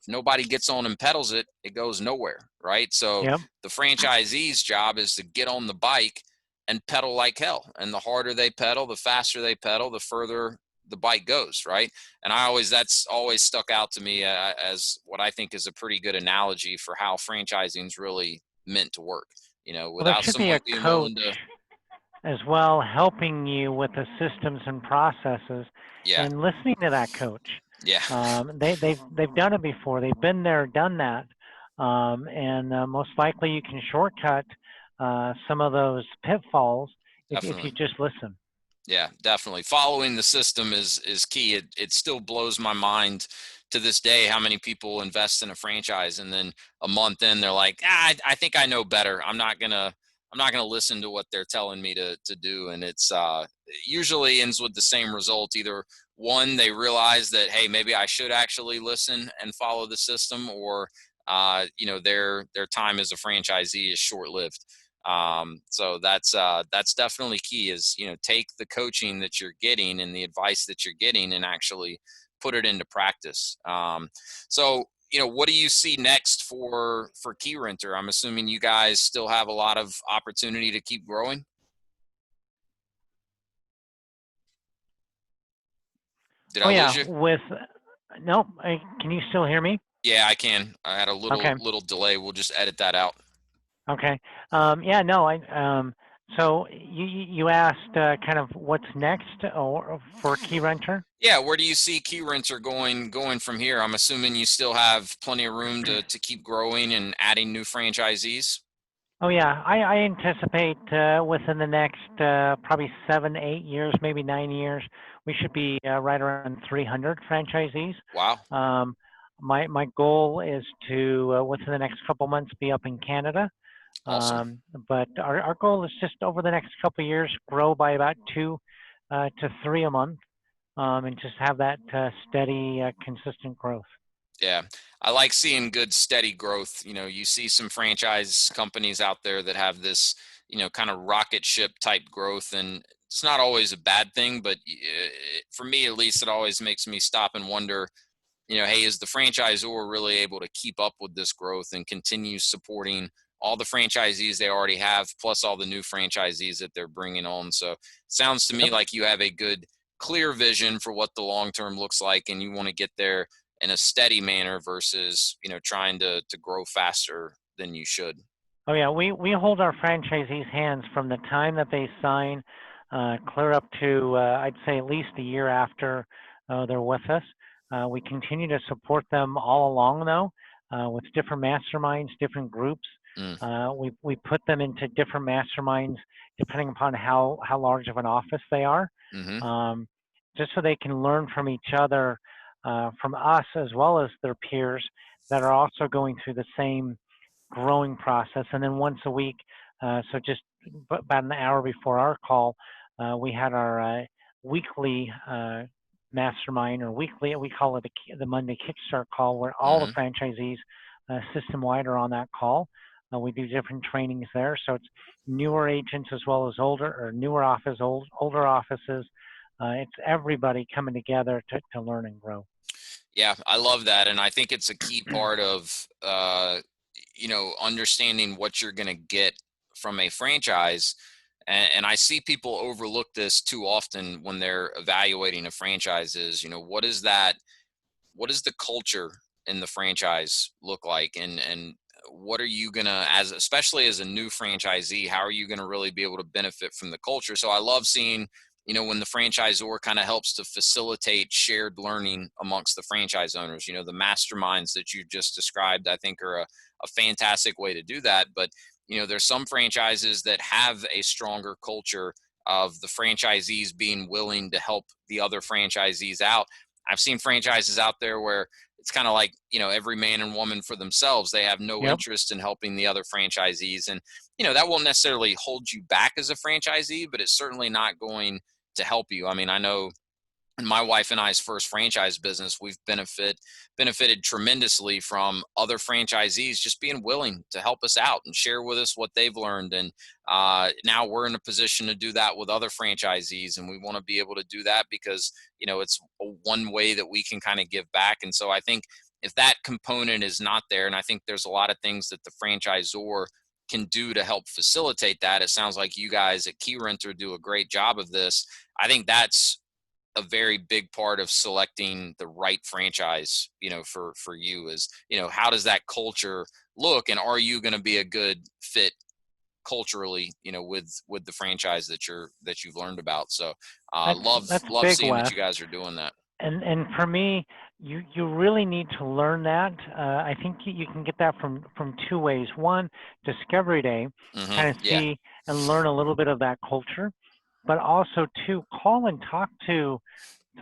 S1: If nobody gets on and pedals it, it goes nowhere, right? So
S2: Yep.
S1: the franchisee's job is to get on the bike and pedal like hell. And the harder they pedal, the faster they pedal, the further the bike goes, right? And that's always stuck out to me as what I think is a pretty good analogy for how franchising is really meant to work.
S2: Well, there
S1: Without
S2: should be
S1: someone
S2: a
S1: being
S2: coach
S1: willing to,
S2: as well helping you with the systems and processes
S1: yeah,
S2: and listening to that coach.
S1: yeah.
S2: They've done it before. They've been there, done that, and most likely you can shortcut some of those pitfalls if you
S1: Definitely.
S2: just listen.
S1: Yeah, definitely. Following the system is key. It still blows my mind to this day how many people invest in a franchise and then a month in they're like, I think I know better. I'm not gonna listen to what they're telling me to do. And it usually ends with the same result. Either one, they realize that, hey, maybe I should actually listen and follow the system, or their time as a franchisee is short lived. So that's definitely key, is take the coaching that you're getting and the advice that you're getting and actually put it into practice. So what do you see next for Key Renter? I'm assuming you guys still have a lot of opportunity to keep growing. Did
S2: Oh
S1: I lose
S2: yeah,
S1: you?
S2: with no, can you still hear me?
S1: Yeah, I can. I had a
S2: Okay.
S1: little delay. We'll just edit that out.
S2: Okay. Yeah, no, so you asked kind of what's next or for Key Renter?
S1: Yeah, where do you see Key Renter going from here? I'm assuming you still have plenty of room to keep growing and adding new franchisees.
S2: Oh yeah, I anticipate within the next probably 7, 8 years, maybe 9 years, we should be right around 300 franchisees.
S1: Wow,
S2: Um, my goal is to within the next couple months be up in Canada.
S1: awesome.
S2: Um, but our goal is just over the next couple of years grow by about 2 to 3 a month, and just have that steady, consistent growth.
S1: Yeah, I like seeing good steady growth. You see some franchise companies out there that have this, kind of rocket ship type growth, and it's not always a bad thing, but for me at least, it always makes me stop and wonder, hey, is the franchisor really able to keep up with this growth and continue supporting all the franchisees they already have, plus all the new franchisees that they're bringing on. So it sounds to me
S2: Yep.
S1: like you have a good, clear vision for what the long term looks like, and you want to get there in a steady manner versus, trying to grow faster than you should.
S2: Oh yeah, we hold our franchisees' hands from the time that they sign, clear up to I'd say at least a year after they're with us. We continue to support them all along though, with different masterminds, different groups.
S1: Mm,
S2: We put them into different masterminds depending upon how large of an office they are,
S1: hmm
S2: um, just so they can learn from each other, from us as well as their peers that are also going through the same growing process. And then once a week, so just about an hour before our call, we had our weekly mastermind, or weekly, we call it the Monday Kickstart call, where all the
S1: hmm
S2: franchisees system wide are on that call. We do different trainings there. So it's newer agents as well as newer older offices. It's everybody coming together to learn and grow.
S1: Yeah, I love that. And I think it's a key part of, understanding what you're going to get from a franchise. And I see people overlook this too often when they're evaluating a franchise is, what does the culture in the franchise look like, and what are you gonna, as especially as a new franchisee, how are you gonna really be able to benefit from the culture? So I love seeing, when the franchisor kind of helps to facilitate shared learning amongst the franchise owners. The masterminds that you just described, I think, are a fantastic way to do that. But there's some franchises that have a stronger culture of the franchisees being willing to help the other franchisees out. I've seen franchises out there where it's kind of like, every man and woman for themselves. They have no
S2: Yep.
S1: interest in helping the other franchisees. And, that won't necessarily hold you back as a franchisee, but it's certainly not going to help you. I mean, I know in my wife and I's first franchise business, we've benefited tremendously from other franchisees just being willing to help us out and share with us what they've learned. And now we're in a position to do that with other franchisees, and we want to be able to do that because it's one way that we can kind of give back. And so I think if that component is not there, and I think there's a lot of things that the franchisor can do to help facilitate that. It sounds like you guys at Key Renter do a great job of this. I think that's a very big part of selecting the right franchise, for you is, how does that culture look, and are you going to be a good fit culturally, with the franchise that you've learned about. So
S2: That's
S1: love
S2: that's
S1: love
S2: big,
S1: seeing that
S2: Wes.
S1: you guys are doing that.
S2: And for me, you really need to learn that. I think you can get that from two ways. One, Discovery Day, kind of
S1: Yeah,
S2: see and learn a little bit of that culture, but also two, call and talk to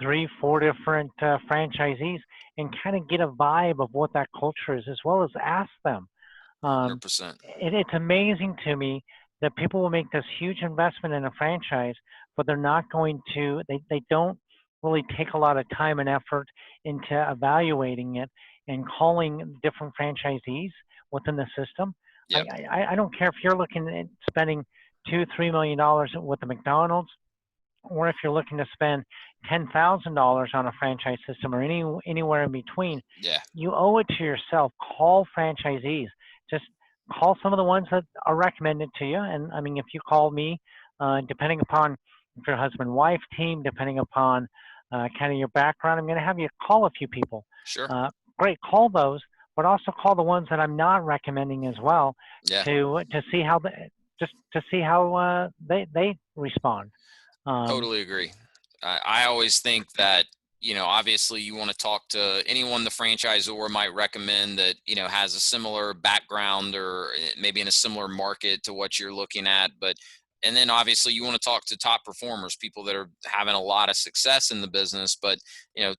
S2: three, four different franchisees and kind of get a vibe of what that culture is, as well as ask them. Um,
S1: 100%.
S2: it's amazing to me that people will make this huge investment in a franchise, but they're not going to, they don't really take a lot of time and effort into evaluating it and calling different franchisees within the system.
S1: Yep.
S2: I don't care if you're looking at spending $2, $3 million with the McDonald's, or if you're looking to spend $10,000 on a franchise system, or anywhere in between.
S1: Yeah.
S2: You owe it to yourself. Call franchisees. Just call some of the ones that are recommended to you. And I mean, if you call me, depending upon if you're a husband-wife team, depending upon kind of your background, I'm going to have you call a few people.
S1: Sure.
S2: Uh, Great, call those, but also call the ones that I'm not recommending as well,
S1: Yeah.
S2: to see how just to see how they respond. Um,
S1: Totally agree. I always think that, obviously you want to talk to anyone the franchisor might recommend that, has a similar background or maybe in a similar market to what you're looking at. But, and then obviously you want to talk to top performers, people that are having a lot of success in the business. But,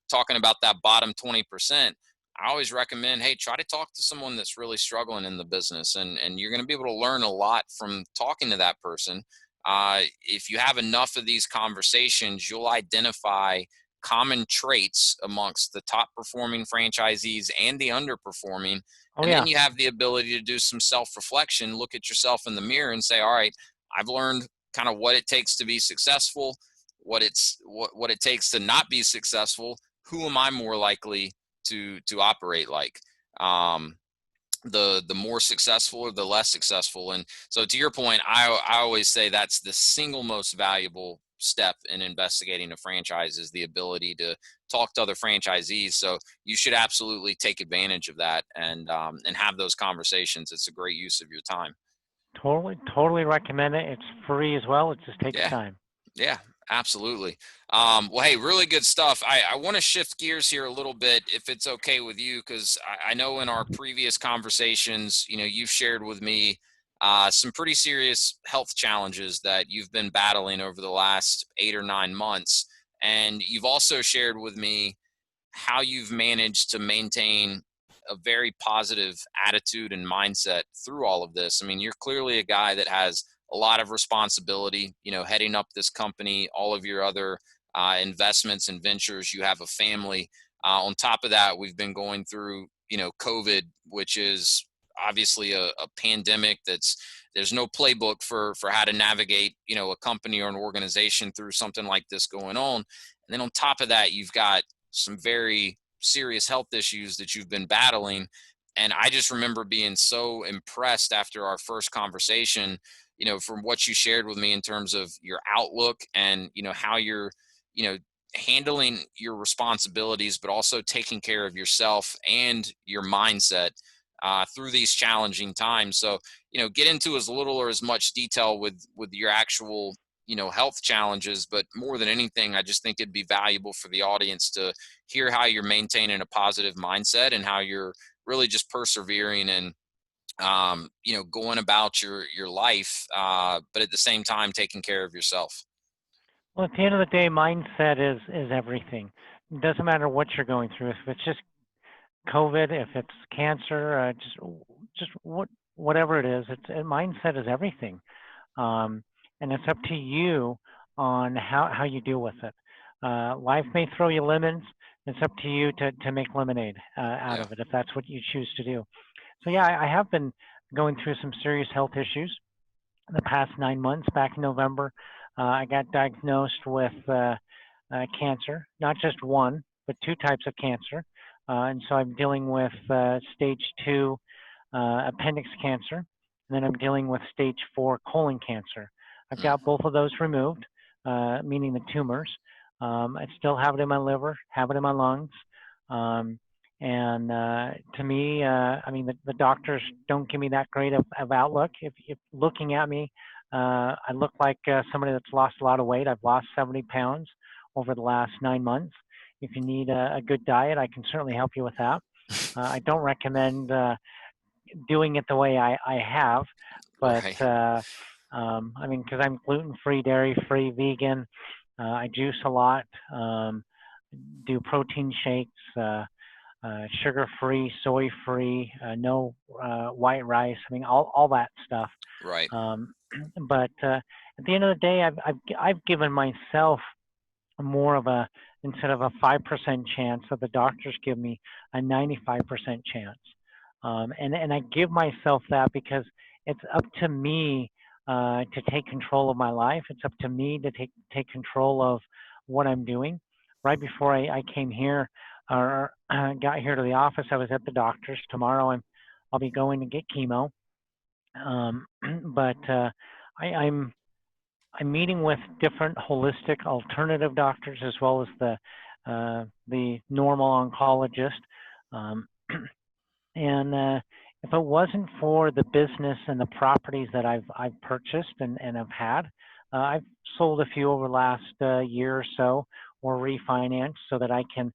S1: talking about that bottom 20%, I always recommend, hey, try to talk to someone that's really struggling in the business, and you're going to be able to learn a lot from talking to that person. If you have enough of these conversations, you'll identify common traits amongst the top performing franchisees and the underperforming.
S2: oh
S1: And then
S2: yeah,
S1: you have the ability to do some self reflection, look at yourself in the mirror and say, all right, I've learned kind of what it takes to be successful, what it takes to not be successful. Who am I more likely to operate like? Um, the more successful or the less successful. And so to your point, I always say that's the single most valuable step in investigating a franchise is the ability to talk to other franchisees. So you should absolutely take advantage of that and have those conversations. It's a great use of your time.
S2: Totally recommend it. It's free as well. It just takes
S1: Yeah.
S2: time.
S1: Yeah, absolutely. Well, hey, really good stuff. I want to shift gears here a little bit, if it's okay with you, because I know in our previous conversations, you've shared with me some pretty serious health challenges that you've been battling over the last 8 or 9 months. And you've also shared with me how you've managed to maintain a very positive attitude and mindset through all of this. I mean, you're clearly a guy that has a lot of responsibility, heading up this company, all of your other investments and ventures. You have a family. On top of that, we've been going through, COVID, which is obviously a pandemic there's no playbook for how to navigate, a company or an organization through something like this going on. And then on top of that, you've got some very serious health issues that you've been battling. And I just remember being so impressed after our first conversation, from what you shared with me in terms of your outlook and, how you're, you know, handling your responsibilities, but also taking care of yourself and your mindset through these challenging times. So, get into as little or as much detail with your actual health challenges, but more than anything, I just think it'd be valuable for the audience to hear how you're maintaining a positive mindset and how you're really just persevering and going about your life, but at the same time taking care of yourself.
S2: Well, at the end of the day, mindset is everything. It doesn't matter what you're going through. If it's just COVID, if it's cancer, whatever it is, mindset is everything. Um, and it's up to you on how you deal with it. Life may throw you lemons. It's up to you to make lemonade out
S1: Yeah.
S2: of it if that's what you choose to do. So yeah, I have been going through some serious health issues in the past 9 months. Back in November, I got diagnosed with cancer, not just one, but two types of cancer. And so I'm dealing with stage two appendix cancer, and then I'm dealing with stage four colon cancer. I've
S1: Mm,
S2: got both of those removed, meaning the tumors. I still have it in my liver, have it in my lungs. Um, and to me, I mean, the doctors don't give me that great of outlook. If looking at me, I look like somebody that's lost a lot of weight. I've lost 70 pounds over the last 9 months. If you need a good diet, I can certainly help you with that. I don't recommend doing it the way I have, but
S1: right.
S2: I mean, because I'm gluten free, dairy free, vegan, I juice a lot, do protein shakes, sugar free, soy free, no white rice. I mean, all that stuff.
S1: Right.
S2: Um, but at the end of the day, I've given myself more of a instead of a 5% chance that the doctors give me a 95% chance. And I give myself that because it's up to me to take control of my life. It's up to me to take control of what I'm doing. Right before I came here or got here to the office, I was at the doctor's. Tomorrow I'll be going to get chemo. Um, but I'm meeting with different holistic alternative doctors as well as the normal oncologist. Um, and if it wasn't for the business and the properties that I've purchased and have had, I've sold a few over the last year or so, or refinanced so that I can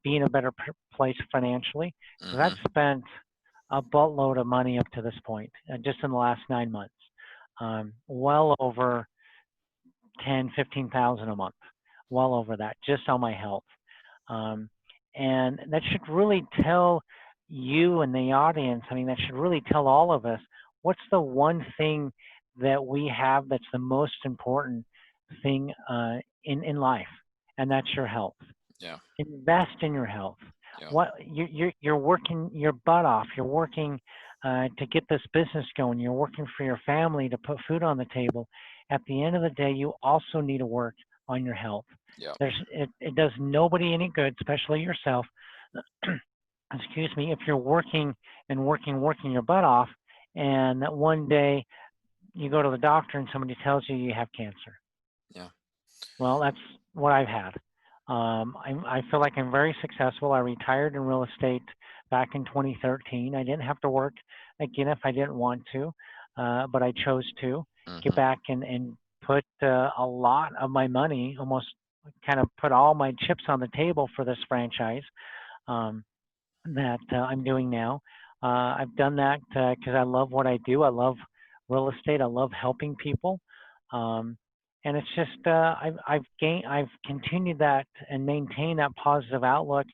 S2: be in a better place financially. Because
S1: Hmm.
S2: I've spent a buttload of money up to this point, just in the last 9 months, well over 10, 15,000 a month, well over that, just on my health. Um, and that should really tell you and the audience, I mean, that should really tell all of us what's the one thing that we have that's the most important thing in life, and that's your health.
S1: Yeah.
S2: Invest in your health.
S1: Yeah.
S2: What you're working your butt off. You're working to get this business going. You're working for your family to put food on the table. At the end of the day, you also need to work on your health.
S1: Yeah.
S2: It does nobody any good, especially yourself, excuse me, if you're working and working your butt off, and that one day you go to the doctor and somebody tells you you have cancer.
S1: Yeah.
S2: Well, that's what I've had. I feel like I'm very successful. I retired in real estate back in 2013. I didn't have to work again if I didn't want to, but I chose to get
S1: Hmm.
S2: back and put a lot of my money, almost kind of put all my chips on the table for this franchise. Um, that I'm doing now. I've done that because I love what I do. I love real estate. I love helping people, um, and it's just I've continued that and maintained that positive outlook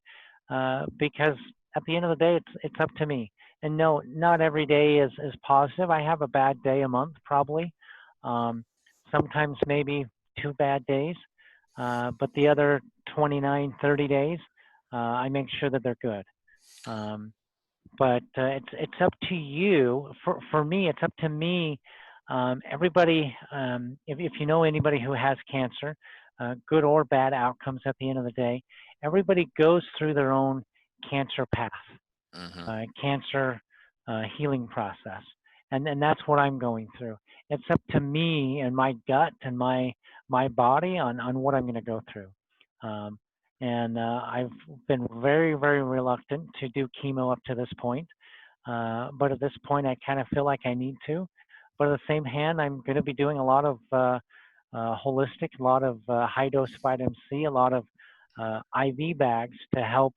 S2: because at the end of the day, it's up to me. And no, not every day is positive. I have a bad day a month probably. Um, Sometimes maybe two bad days, but the other 29, 30 days, I make sure that they're good. Um, but it's up to you. For me, it's up to me. Everybody, if you know anybody who has cancer, good or bad outcomes at the end of the day, everybody goes through their own cancer path,
S1: Hmm.
S2: cancer healing process, and that's what I'm going through. It's up to me and my gut and my body on what I'm going to go through. Um, and I've been very reluctant to do chemo up to this point, but at this point I kind of feel like I need to. But at the same hand, I'm going to be doing a lot of holistic, a lot of high dose vitamin C, a lot of IV bags to help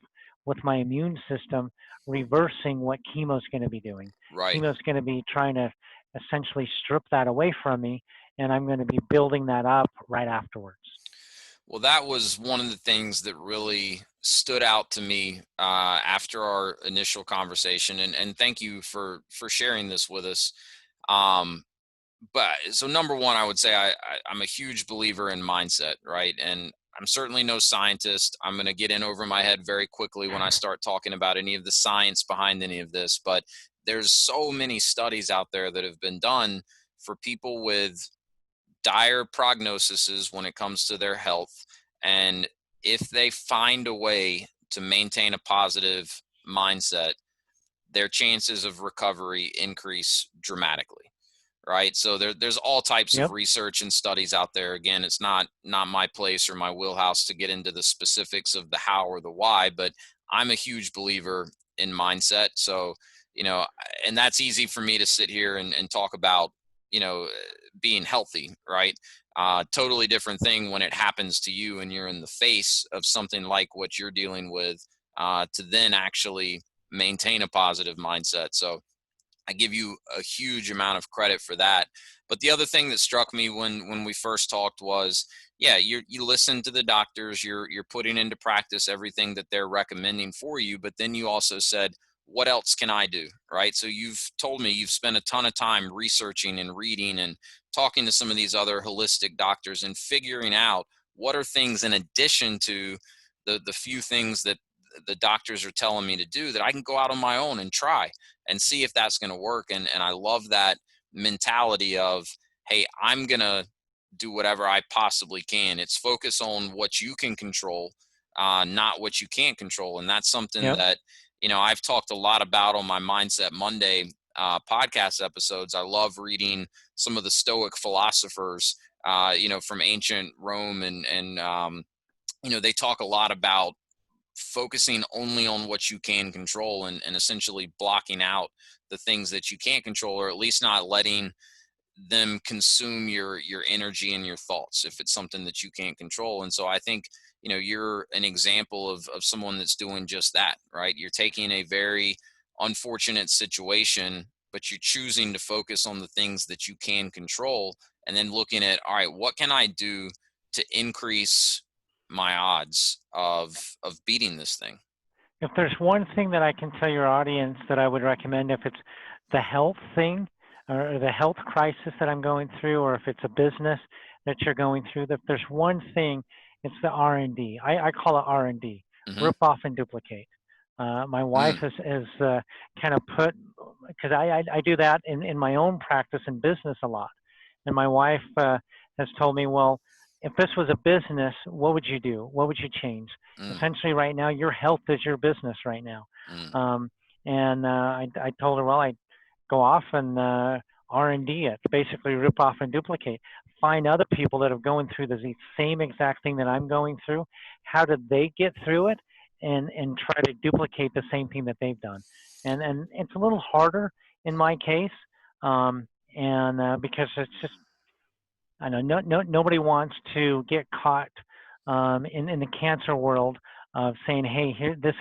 S2: with my immune system reversing what chemo's going to be doing.
S1: Right.
S2: Chemo's going to be trying to essentially strip that away from me, and I'm going to be building that up right afterwards.
S1: Well, that was one of the things that really stood out to me after our initial conversation, and thank you for sharing this with us. Um, but so number one, I would say I'm a huge believer in mindset, right? And I'm certainly no scientist. I'm going to get in over my head very quickly when I start talking about any of the science behind any of this. But there's so many studies out there that have been done for people with dire prognoses when it comes to their health. And if they find a way to maintain a positive mindset, their chances of recovery increase dramatically, right? So there's all types of
S2: Yep.
S1: research and studies out there. Again, it's not my place or my wheelhouse to get into the specifics of the how or the why, but I'm a huge believer in mindset. So, and that's easy for me to sit here and talk about, being healthy, right? Totally different thing when it happens to you and you're in the face of something like what you're dealing with, to then actually maintain a positive mindset. So I give you a huge amount of credit for that. But the other thing that struck me when we first talked was, yeah, you listen to the doctors, you're putting into practice everything that they're recommending for you, but then you also said, what else can I do? Right? So you've told me you've spent a ton of time researching and reading and talking to some of these other holistic doctors and figuring out what are things in addition to the few things that the doctors are telling me to do that I can go out on my own and try and see if that's going to work. And I love that mentality of, hey, I'm going to do whatever I possibly can. It's focus on what you can control, not what you can't control. And that's something
S2: Yep.
S1: that, I've talked a lot about on my Mindset Monday podcast episodes. I love reading some of the Stoic philosophers, from ancient Rome, and they talk a lot about focusing only on what you can control, and essentially blocking out the things that you can't control, or at least not letting them consume your energy and your thoughts if it's something that you can't control. And so I think, you're an example of someone that's doing just that, right? You're taking a very unfortunate situation, but you're choosing to focus on the things that you can control, and then looking at, all right, what can I do to increase my odds of beating this thing?
S2: If there's one thing that I can tell your audience that I would recommend, if it's the health thing or the health crisis that I'm going through, or if it's a business that you're going through, if there's one thing, it's the R&D. I call it R&D,
S1: Hmm.
S2: rip off and duplicate. My wife
S1: Mm.
S2: has kind of put, because I do that in my own practice and business a lot. And my wife has told me, well, if this was a business, what would you do? What would you change?
S1: Mm.
S2: Essentially, right now, your health is your business right now.
S1: Mm,
S2: And I told her, well, I go off and R&D it, basically rip off and duplicate. Find other people that are going through the same exact thing that I'm going through. How did they get through it? And try to duplicate the same thing that they've done. And it's a little harder in my case, and because it's just I know nobody wants to get caught in the cancer world of saying, hey, here this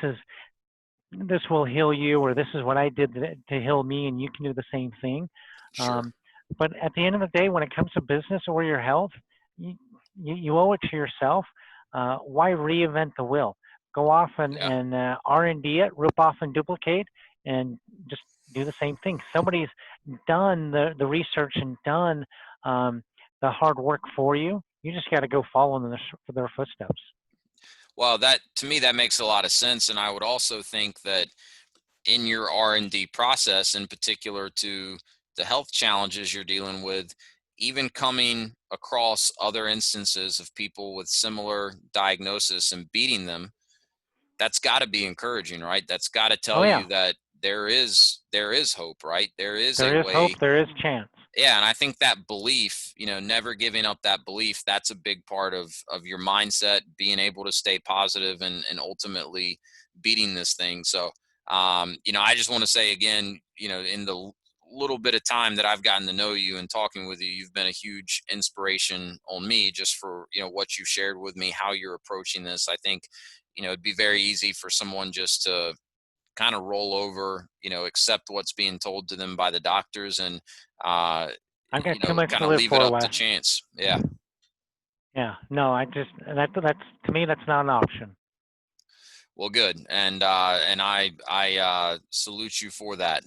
S2: will heal you, or this is what I did to heal me, and you can do the same thing.
S1: sure.
S2: Um, but at the end of the day, when it comes to business or your health, you, you owe it to yourself. Why reinvent the wheel? Go off
S1: Yeah.
S2: and R&D it, rip off and duplicate, and just do the same thing. Somebody's done the research and done um, the hard work for you. You just got to go follow in their footsteps.
S1: Well, that to me that makes a lot of sense, and I would also think that in your R&D process, in particular to the health challenges you're dealing with, even coming across other instances of people with similar diagnosis and beating them, that's got to be encouraging, right? That's got to
S2: Oh
S1: tell
S2: yeah,
S1: you that there is hope, right? There is a
S2: there is hope.
S1: way.
S2: There is chance.
S1: Yeah, and I think that belief, never giving up that belief, that's a big part of your mindset, being able to stay positive and ultimately beating this thing. So, I just want to say again, in the little bit of time that I've gotten to know you and talking with you, you've been a huge inspiration on me just for, what you shared with me, how you're approaching this. I think, it'd be very easy for someone just to kind of roll over, accept what's being told to them by the doctors and, uh,
S2: I've got too much
S1: kind
S2: to
S1: of
S2: live
S1: leave it
S2: for,
S1: up to
S2: Wes.
S1: chance. Yeah.
S2: Yeah, no, I just that's to me that's not an option.
S1: Well, good. And I salute you for that.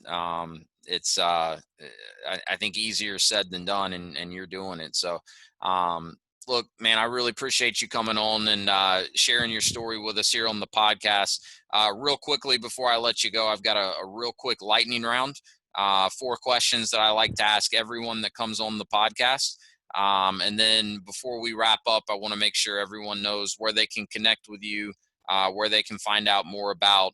S1: It's I think easier said than done, and you're doing it. So, um, look, man, I really appreciate you coming on and sharing your story with us here on the podcast. Real quickly before I let you go, I've got a real quick lightning round. 4 questions that I like to ask everyone that comes on the podcast. And then before we wrap up, I want to make sure everyone knows where they can connect with you, where they can find out more about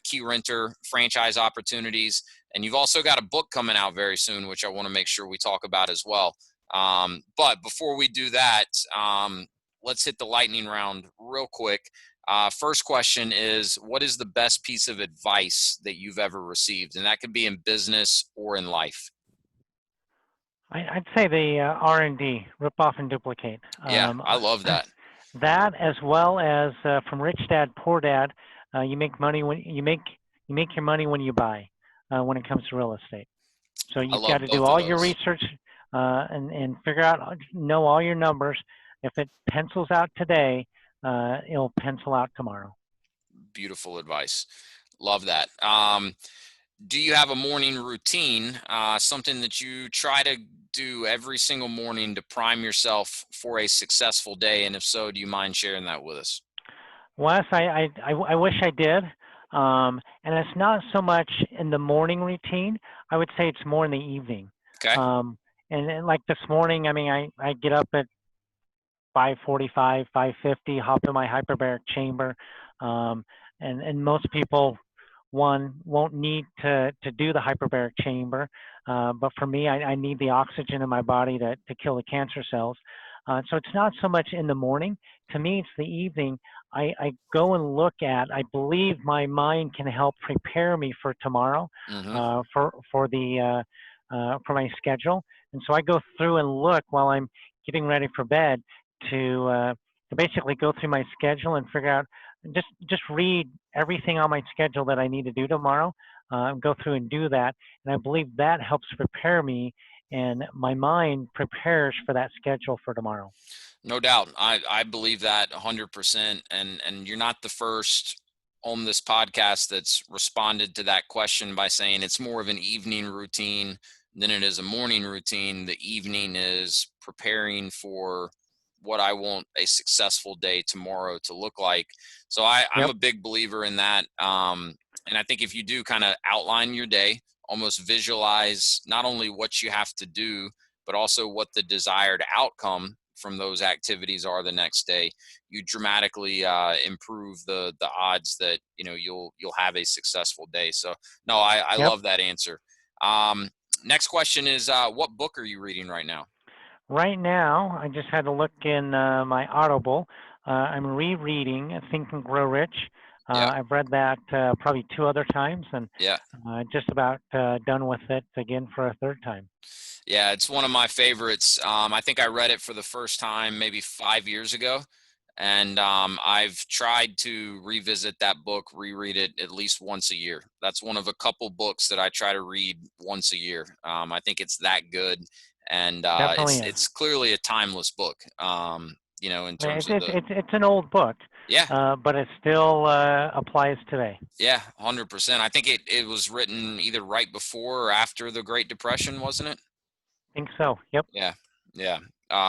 S1: key renter franchise opportunities. And you've also got a book coming out very soon, which I want to make sure we talk about as well. But before we do that, let's hit the lightning round real quick. First question is, what is the best piece of advice that you've ever received? And that could be in business or in life.
S2: I'd say the R&D, rip off and duplicate.
S1: Yeah, I love that.
S2: That as well as from Rich Dad Poor Dad, you make money when you make your money when you buy. When it comes to real estate, so
S1: I
S2: you've got
S1: love
S2: to do
S1: both of
S2: all your
S1: those.
S2: research and figure out know all your numbers. If it pencils out today, it'll pencil out tomorrow.
S1: Beautiful advice. Love that. Do you have a morning routine, something that you try to do every single morning to prime yourself for a successful day? And if so, do you mind sharing that with us?
S2: Wes, I wish I did. And it's not so much in the morning routine. I would say it's more in the evening.
S1: Okay.
S2: Um, and like this morning, I mean, I get up at 5:45, 5:50, hop in my hyperbaric chamber. Um, and most people, one, won't need to do the hyperbaric chamber. But for me, I need the oxygen in my body to kill the cancer cells. So it's not so much in the morning. To me, it's the evening. I go and look at, I believe my mind can help prepare me for tomorrow,
S1: Mm-hmm.
S2: for my schedule. And so I go through and look while I'm getting ready for bed to basically go through my schedule and figure out just read everything on my schedule that I need to do tomorrow. Go through and do that, and I believe that helps prepare me, and my mind prepares for that schedule for tomorrow.
S1: No doubt. I believe that 100%. And you're not the first on this podcast that's responded to that question by saying it's more of an evening routine than it is a morning routine. The evening is preparing for what I want a successful day tomorrow to look like. So I'm
S2: Yep.
S1: a big believer in that. And I think if you do kind of outline your day, almost visualize not only what you have to do, but also what the desired outcome from those activities are the next day, you dramatically improve the odds that you'll have a successful day. So no, I
S2: Yep.
S1: love that answer. Next question is, what book are you reading right now?
S2: Right now, I just had to look in my Audible. I'm rereading Think and Grow Rich.
S1: Yeah,
S2: I've read that probably 2 other times, and
S1: yeah.
S2: just about done with it again for a third time.
S1: Yeah, it's one of my favorites. I think I read it for the first time maybe 5 years ago. And I've tried to revisit that book, reread it at least once a year. That's one of a couple books that I try to read once a year. I think it's that good. And
S2: Definitely is.
S1: it's clearly a timeless book, in terms of
S2: It's an old book,
S1: yeah,
S2: but it still applies today.
S1: yeah, 100%. I think it was written either right before or after the Great Depression, wasn't it?
S2: I think so. Yep.
S1: Yeah, yeah.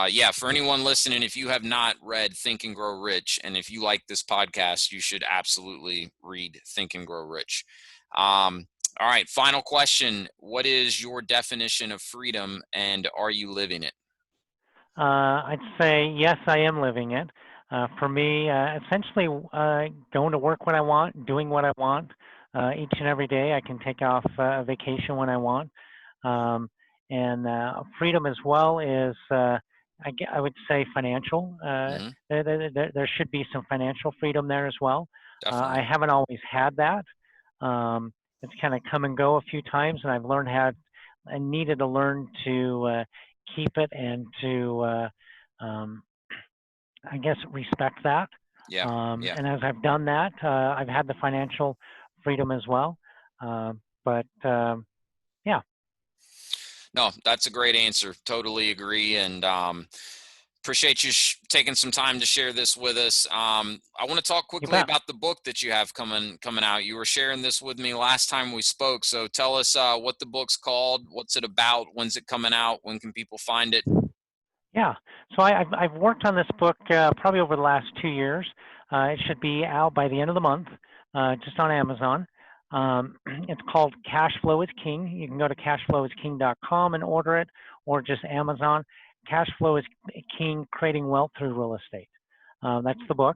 S1: Yeah, for anyone listening, if you have not read Think and Grow Rich, and if you like this podcast, you should absolutely read Think and Grow Rich. All right, final question. What is your definition of freedom, and are you living it?
S2: I'd say yes, I am living it. For me, essentially going to work when I want, doing what I want. Each and every day, I can take off a vacation when I want. Um, and freedom as well is, I would say, financial.
S1: Hmm.
S2: There should be some financial freedom there as well. I
S1: Definitely.
S2: haven't always had that. It's kind of come and go a few times, and I've learned how I needed to learn to keep it and to, um, I guess, respect that.
S1: Yeah, yeah.
S2: And as I've done that, I've had the financial freedom as well. But yeah,
S1: No, that's a great answer. Totally agree. And appreciate you taking some time to share this with us. I want to talk
S2: you
S1: quickly
S2: bet.
S1: about the book that you have coming out. You were sharing this with me last time we spoke. So tell us what the book's called, what's it about, when's it coming out, when can people find it?
S2: Yeah. So I've worked on this book probably over the last 2 years. It should be out by the end of the month, just on Amazon. It's called Cashflow is King. You can go to cashflowisking.com and order it, or just Amazon. Cashflow is King: Creating Wealth Through Real Estate. That's the book.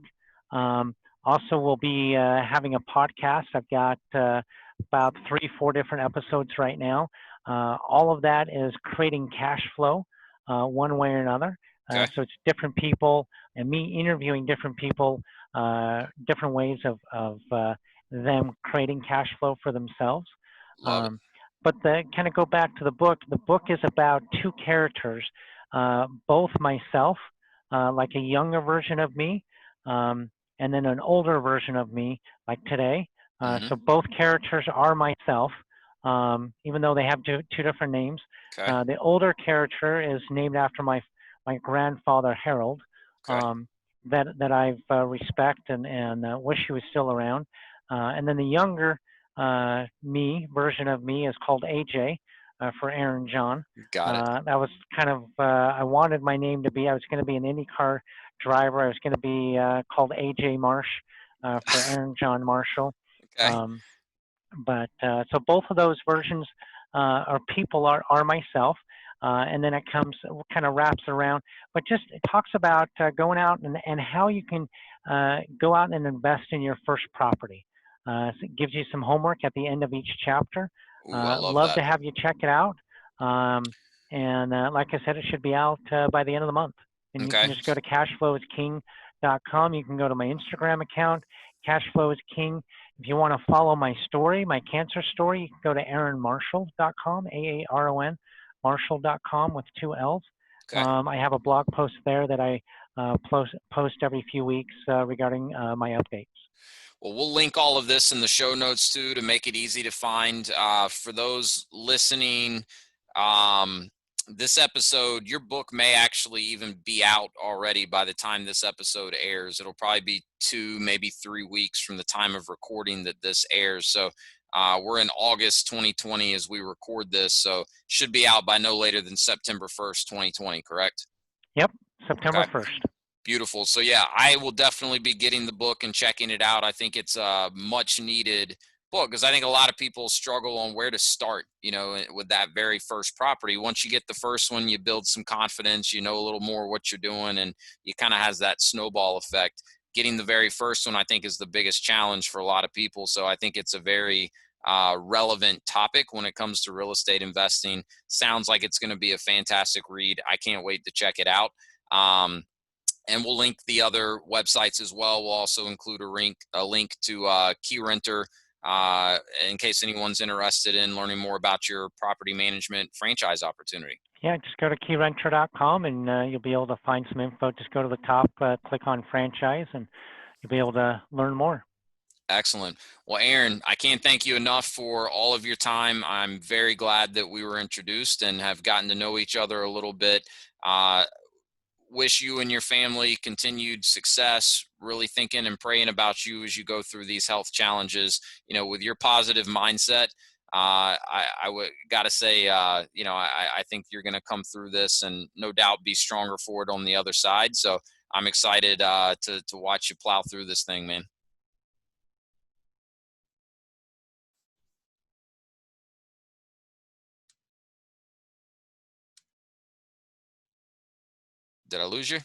S2: Also, we'll be having a podcast. I've got about 3, 4 different episodes right now. All of that is creating cash flow one way or another.
S1: Okay.
S2: So it's different people and me interviewing different people, different ways of them creating cash flow for themselves.
S1: Love it.
S2: Um, but kind of go back to the book. The book is about two characters, both myself, like a younger version of me, and then an older version of me, like today.
S1: Hmm.
S2: So both characters are myself, even though they have two different names.
S1: Okay.
S2: The older character is named after my grandfather Harold,
S1: Okay.
S2: that I've respect and wish he was still around. And then the younger me version of me is called AJ for Aaron John.
S1: Got it.
S2: That was kind of I wanted my name to be. I was going to be an IndyCar driver. I was going to be called AJ Marsh for Aaron John Marshall.
S1: Okay.
S2: Um, but so both of those versions or people are myself, and then it comes kind of wraps around, but just it talks about going out and how you can go out and invest in your first property. So it gives you some homework at the end of each chapter.
S1: Ooh, I love
S2: Love
S1: that.
S2: to have you check it out. And like I said, it should be out by the end of the month. And you
S1: Okay.
S2: can just go to cashflowisking.com. You can go to my Instagram account, Cashflow is King. If you want to follow my story, my cancer story, you can go to aaronmarshall.com, AARON, Marshall.com with 2 L's.
S1: Okay.
S2: I have a blog post there that I post every few weeks regarding my updates.
S1: Well, we'll link all of this in the show notes too to make it easy to find. For those listening, um, this episode, your book may actually even be out already by the time this episode airs. It'll probably be 2, maybe 3 weeks from the time of recording that this airs. So we're in August 2020 as we record this. So should be out by no later than September 1st, 2020, correct?
S2: Yep, September
S1: Okay.
S2: 1st.
S1: Beautiful. So yeah, I will definitely be getting the book and checking it out. I think it's a much needed book, because I think a lot of people struggle on where to start, with that very first property. Once you get the first one, you build some confidence, you know a little more what you're doing, and you kind of has that snowball effect. Getting the very first one, I think, is the biggest challenge for a lot of people. So I think it's a very relevant topic when it comes to real estate investing. Sounds like it's going to be a fantastic read. I can't wait to check it out. And we'll link the other websites as well. We'll also include a link to Key Renter in case anyone's interested in learning more about your property management franchise opportunity.
S2: Yeah, just go to keyrenter.com and you'll be able to find some info. Just go to the top, click on franchise, and you'll be able to learn more.
S1: Excellent. Well, Aaron, I can't thank you enough for all of your time. I'm very glad that we were introduced and have gotten to know each other a little bit. Wish you and your family continued success, really thinking and praying about you as you go through these health challenges. With your positive mindset, I would gotta say, I think you're going to come through this and no doubt be stronger for it on the other side. So I'm excited to watch you plow through this thing, man. Did I lose you?